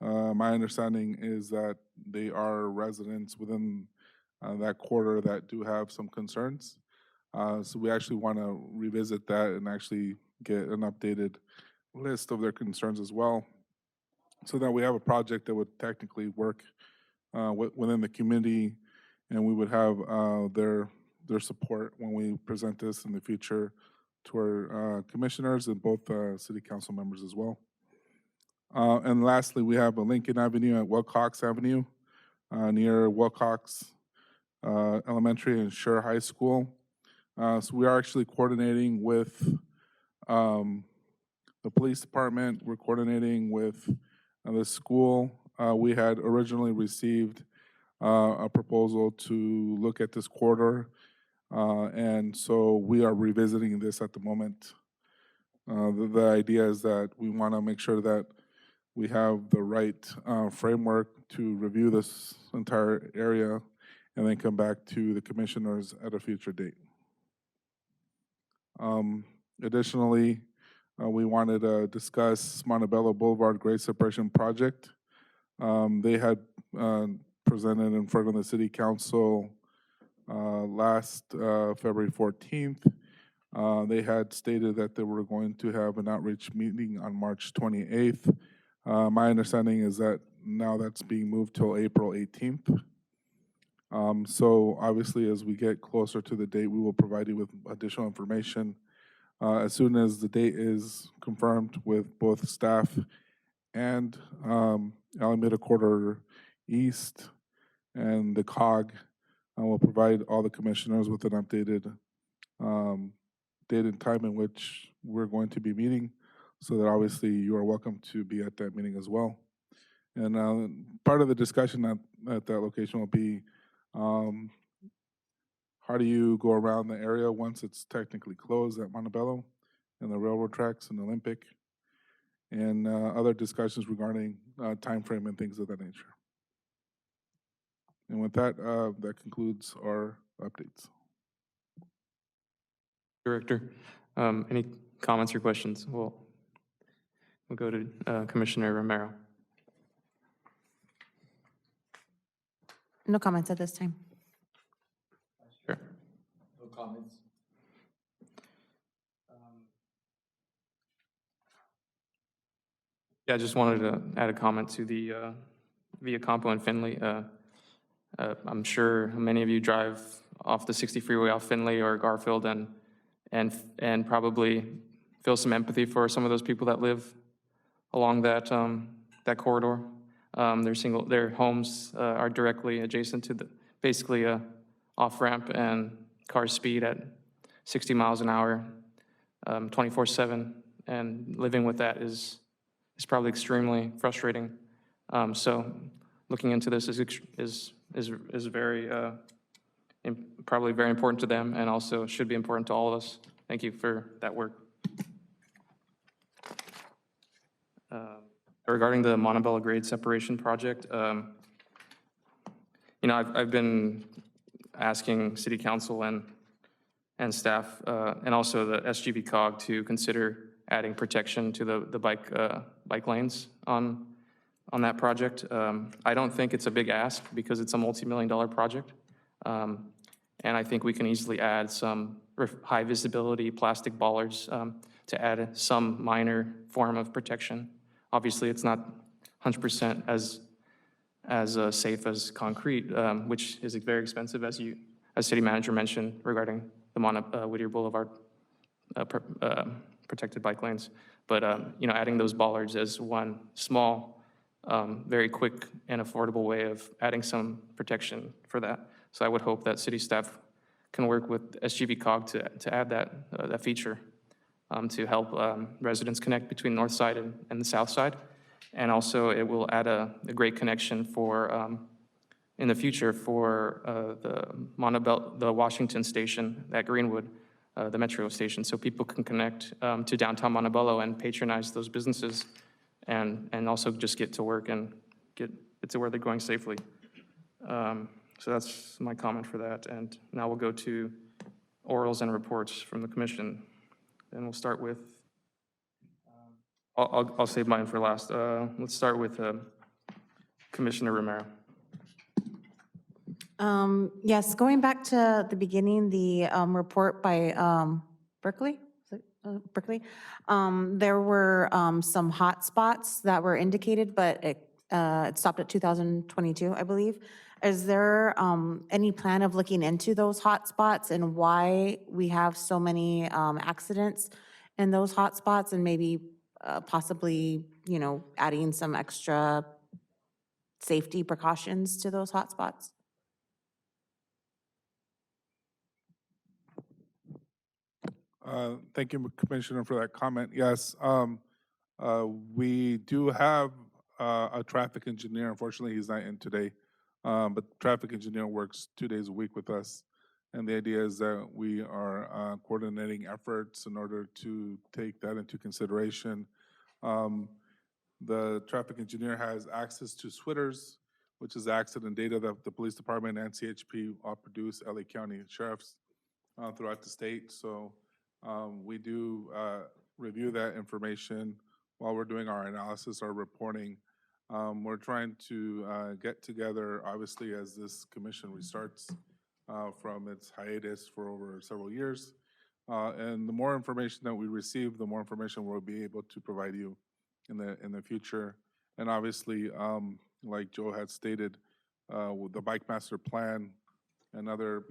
My understanding is that they are residents within that corridor that do have some concerns. So we actually want to revisit that and actually get an updated list of their concerns as well, so that we have a project that would technically work within the community, and we would have their support when we present this in the future to our commissioners and both city council members as well. And lastly, we have a Lincoln Avenue at Wilcox Avenue near Wilcox Elementary and Scher High School. So we are actually coordinating with the police department. We're coordinating with the school. We had originally received a proposal to look at this corridor, and so we are revisiting this at the moment. The idea is that we want to make sure that we have the right framework to review this entire area and then come back to the commissioners at a future date. Additionally, we wanted to discuss Montebello Boulevard grade separation project. They had presented in front of the city council last February 14th. They had stated that they were going to have an outreach meeting on March 28th. My understanding is that now that's being moved till April 18th. So obviously, as we get closer to the date, we will provide you with additional information. As soon as the date is confirmed with both staff and Alameda Corridor East and the COG, I will provide all the commissioners with an updated date and time in which we're going to be meeting, so that obviously you are welcome to be at that meeting as well. And part of the discussion at that location will be how do you go around the area once it's technically closed at Montebello and the railroad tracks and Olympic, and other discussions regarding time frame and things of that nature. And with that, that concludes our updates. Director, any comments or questions? We'll go to Commissioner Romero. No comments at this time. Sure. No comments. Yeah, I just wanted to add a comment to the Via Campo and Finley. I'm sure many of you drive off the 60 freeway off Finley or Garfield and probably feel some empathy for some of those people that live along that that corridor. Their homes are directly adjacent to basically a off ramp, and cars speed at 60 miles an hour, 24/7, and living with that is probably extremely frustrating. So looking into this is very probably very important to them, and also should be important to all of us. Thank you for that work. Regarding the Montebello grade separation project, you know, I've been asking City Council and staff, and also the SGV COG to consider adding protection to the bike lanes on that project. I don't think it's a big ask because it's a multi-million-dollar project. And I think we can easily add some high visibility plastic bollards to add some minor form of protection. Obviously, it's not 100% as safe as concrete, which is very expensive, as City Manager mentioned regarding the Whittier Boulevard protected bike lanes. But you know, adding those bollards as one small, very quick and affordable way of adding some protection for that. So I would hope that city staff can work with SGV COG to add that feature to help residents connect between north side and the south side. And also it will add a great connection for, in the future, for the Washington station at Greenwood, the metro station, so people can connect to downtown Montebello and patronize those businesses, and also just get to work and get to where they're going safely. So that's my comment for that. And now we'll go to orals and reports from the commission. And we'll start with, I'll save mine for last. Let's start with Commissioner Romero. Yes, going back to the beginning, the report by Berkeley, there were some hot spots that were indicated, but it stopped at 2022, I believe. Is there any plan of looking into those hot spots and why we have so many accidents in those hot spots, and maybe possibly, you know, adding some extra safety precautions to those hot spots? Thank you, Commissioner, for that comment. Yes, We do have a traffic engineer. Unfortunately, he's not in today. But the traffic engineer works 2 days a week with us. And the idea is that we are coordinating efforts in order to take that into consideration. The traffic engineer has access to SWITTers, which is accident data that the police department and CHP all produce, LA County sheriffs throughout the state. So we do review that information while we're doing our analysis, our reporting. We're trying to get together, obviously, as this commission restarts from its hiatus for over several years. And the more information that we receive, the more information we'll be able to provide you in the future. And obviously, like Joe had stated, with the Bike Master Plan and other,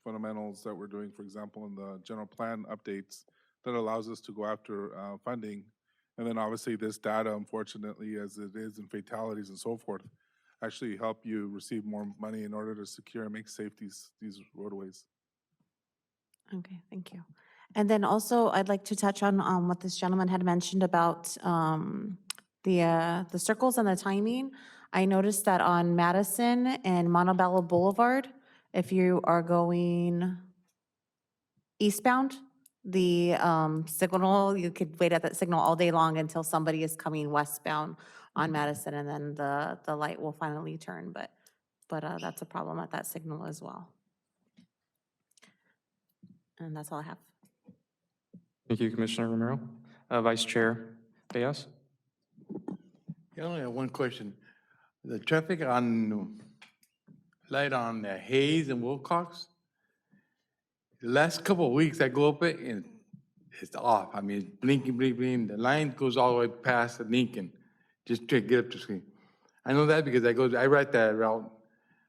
fundamentals that we're doing, for example, in the general plan updates, that allows us to go after funding. And then obviously this data, unfortunately, as it is in fatalities and so forth, actually help you receive more money in order to secure and make safe these roadways. Okay, thank you. And then also, I'd like to touch on what this gentleman had mentioned about the circles and the timing. I noticed that on Madison and Montebello Boulevard, if you are going eastbound, the signal, you could wait at that signal all day long until somebody is coming westbound on Madison, and then the light will finally turn, but that's a problem at that signal as well. And that's all I have. Thank you, Commissioner Romero. Vice Chair Beas? I only have one question. The traffic on, light on Hayes and Wilcox, the last couple of weeks I go up it and it's off. I mean, it's blinking, blinking, blinking. The line goes all the way past Lincoln just to get up to screen. I know that because I ride that route.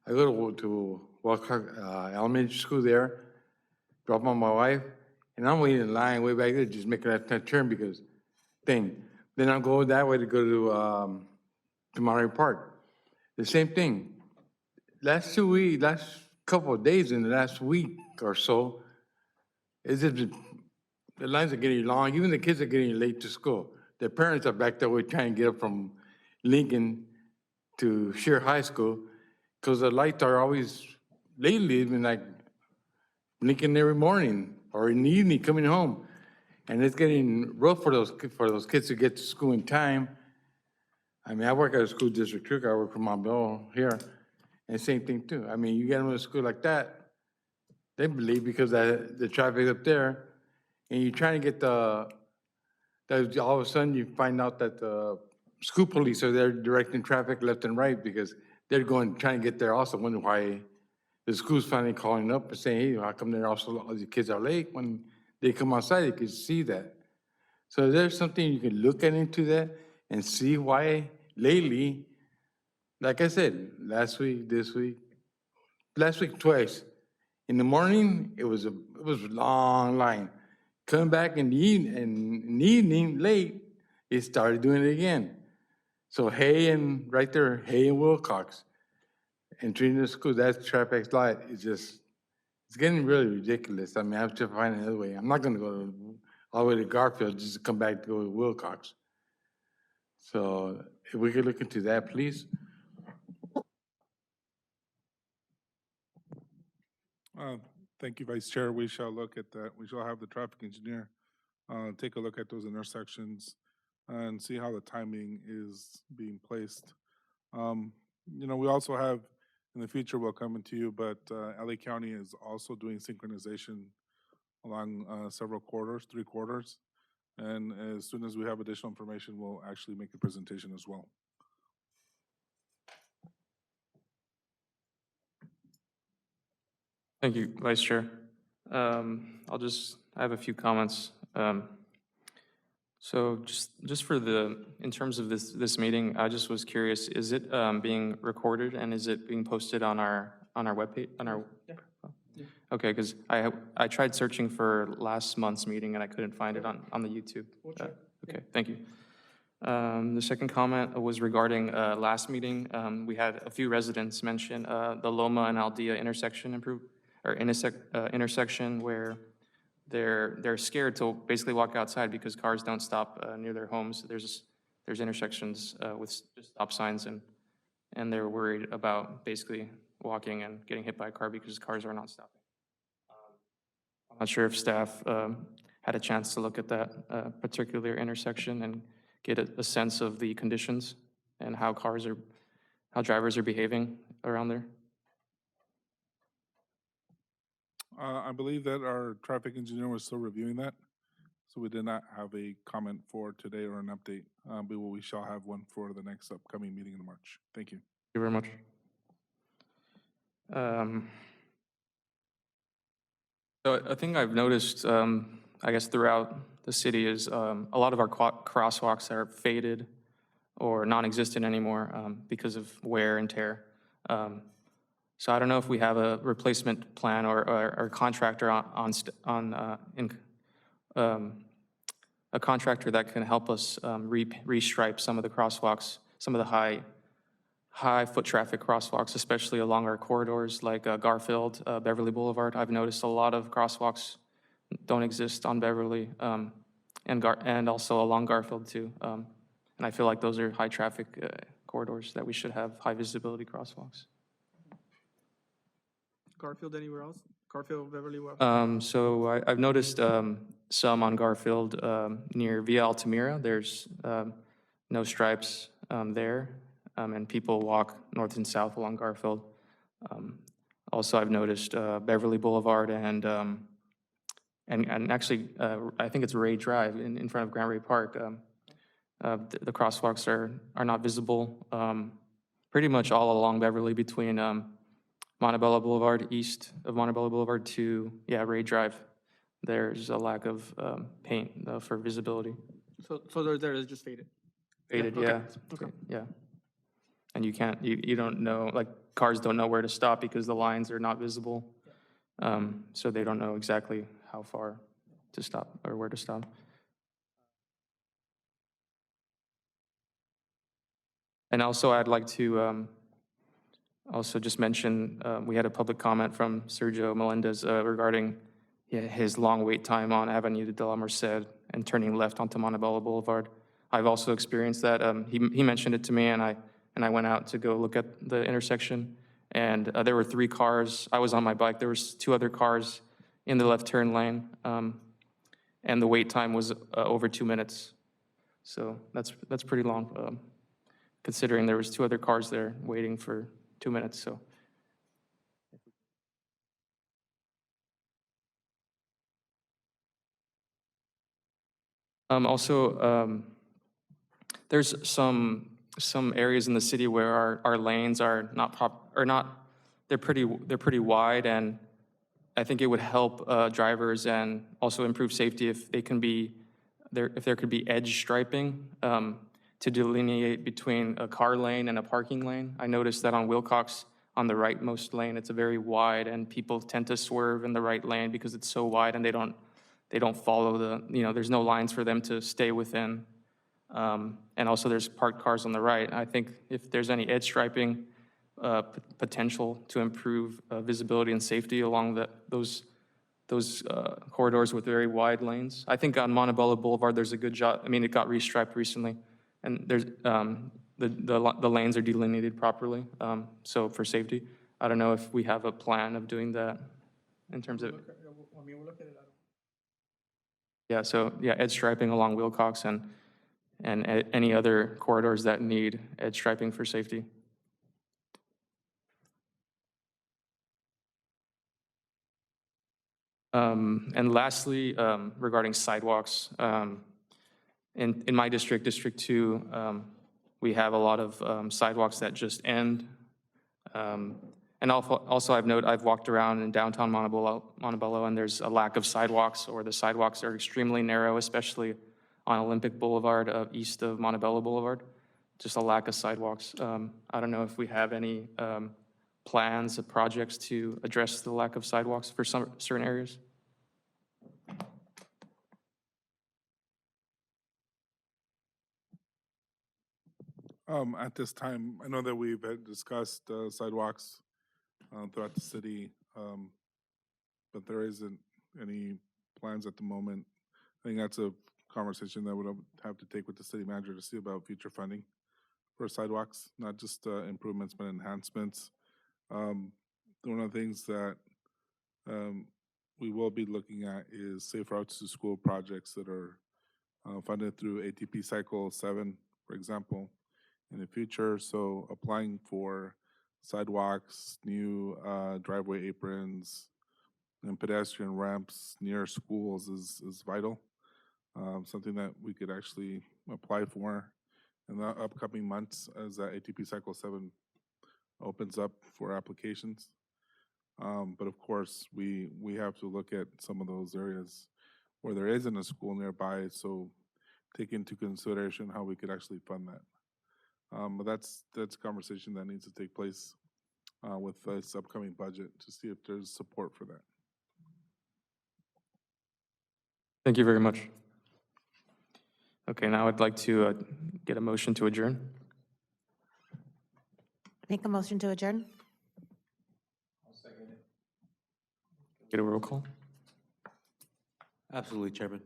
I go to Wilcox Elementary School there, drop on my wife, and I'm waiting in line way back there, just making that turn because thing. Then I'll go that way to go to Monterey Park. The same thing. Last couple of days in the last week or so, is it the lines are getting long. Even the kids are getting late to school. Their parents are back that way trying to get up from Lincoln to Shear High School because the lights are always, lately, it's been like blinking every morning or in the evening coming home. And it's getting rough for those kids to get to school in time. I mean, I work at a school district too. I work for Montebello here, and same thing too. I mean, you get them to school like that, they believe because the traffic up there, and you're trying to get that all of a sudden you find out that the school police are there directing traffic left and right because they're trying to get there also, wondering why the school's finally calling up and saying, hey, how come all the kids are late? When they come outside, they can see that. So there's something you can look at into that and see why lately, like I said, last week twice. In the morning, it was a long line. Coming back in the evening late, it started doing it again. So Hay and Wilcox, entering the school, that traffic light is just, it's getting really ridiculous. I mean, I have to find another way. I'm not gonna go all the way to Garfield just to come back to go to Wilcox. So if we could look into that, please. Thank you, Vice Chair. We shall look at that. We shall have the traffic engineer take a look at those intersections and see how the timing is being placed. We also have, in the future, we'll come into you, but LA County is also doing synchronization along several corridors, 3 corridors. And as soon as we have additional information, we'll actually make a presentation as well. Thank you, Vice Chair. I have a few comments. So just for in terms of this meeting, I just was curious, is it being recorded and is it being posted on our webpage, Yeah. Okay, because I tried searching for last month's meeting and I couldn't find it on the YouTube. Okay, thank you. The second comment was regarding last meeting. We had a few residents mention the Loma and Aldea intersection intersection where they're scared to basically walk outside because cars don't stop near their homes. There's intersections with just stop signs, and they're worried about basically walking and getting hit by a car because cars are not stopping. I'm not sure if staff had a chance to look at that particular intersection and get a sense of the conditions and how drivers are behaving around there. I believe that our traffic engineer was still reviewing that, so we did not have a comment for today or an update. But we shall have one for the next upcoming meeting in March. Thank you. Thank you very much. So I think I've noticed, I guess throughout the city is a lot of our crosswalks are faded or non-existent anymore because of wear and tear. So I don't know if we have a replacement plan or a contractor a contractor that can help us restripe some of the crosswalks, some of the high foot traffic crosswalks, especially along our corridors like Garfield, Beverly Boulevard. I've noticed a lot of crosswalks don't exist on Beverly and also along Garfield too. And I feel like those are high traffic corridors that we should have high visibility crosswalks. Garfield, anywhere else? Garfield, Beverly, what? So I've noticed some on Garfield near Via Altamira. There's no stripes there, and people walk north and south along Garfield. Also, I've noticed Beverly Boulevard and actually, I think it's Ray Drive in front of Grand Ray Park. The crosswalks are not visible pretty much all along Beverly between Montebello Boulevard, east of Montebello Boulevard to, Ray Drive. There's a lack of paint for visibility. So there is just faded. Faded, okay. yeah. Okay. Yeah. And you don't know, like cars don't know where to stop because the lines are not visible. So they don't know exactly how far to stop or where to stop. And also I'd like to also just mention, we had a public comment from Sergio Melendez regarding his long wait time on Avenida de la Merced and turning left onto Montebello Boulevard. I've also experienced that. He mentioned it to me, and I went out to go look at the intersection, and there were 3 cars. I was on my bike. There was 2 other cars in the left turn lane, and the wait time was over 2 minutes. So that's pretty long, considering there was 2 other cars there waiting for 2 minutes. So. Also, there's some areas in the city where our lanes are they're pretty wide, and I think it would help drivers and also improve safety if there could be edge striping to delineate between a car lane and a parking lane. I noticed that on Wilcox, on the rightmost lane, it's a very wide, and people tend to swerve in the right lane because it's so wide, and they don't follow there's no lines for them to stay within. And also there's parked cars on the right. I think if there's any edge striping potential to improve visibility and safety along those corridors with very wide lanes. I think on Montebello Boulevard, there's a good job. I mean, it got restriped recently, and there's the lanes are delineated properly, so for safety. I don't know if we have a plan of doing that in terms of. We'll look at it. Yeah, so edge striping along Wilcox and any other corridors that need edge striping for safety. And lastly, regarding sidewalks, in my district, District 2, we have a lot of sidewalks that just end. And also I've walked around in downtown Montebello, and there's a lack of sidewalks, or the sidewalks are extremely narrow, especially on Olympic Boulevard east of Montebello Boulevard. Just a lack of sidewalks. I don't know if we have any plans or projects to address the lack of sidewalks for some certain areas. At this time, I know that we've discussed sidewalks throughout the city, but there isn't any plans at the moment. I think that's a conversation that would have to take with the city manager to see about future funding for sidewalks, not just improvements, but enhancements. One of the things that we will be looking at is safe routes to school projects that are funded through ATP Cycle 7, for example, in the future. So applying for sidewalks, new driveway aprons, and pedestrian ramps near schools is vital. Something that we could actually apply for in the upcoming months as that ATP Cycle 7 opens up for applications. But of course, we have to look at some of those areas where there isn't a school nearby, so take into consideration how we could actually fund that. But that's a conversation that needs to take place with this upcoming budget to see if there's support for that. Thank you very much. Okay, now I'd like to get a motion to adjourn. Make a motion to adjourn? Get a roll call. Absolutely, Chairman.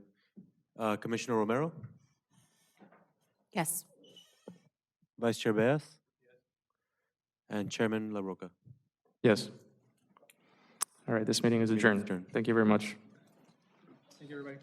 Commissioner Romero? Yes. Vice Chair Beas? And Chairman LaRocca? Yes. All right, this meeting is adjourned. adjourned. Thank you very much. Thank you, everybody.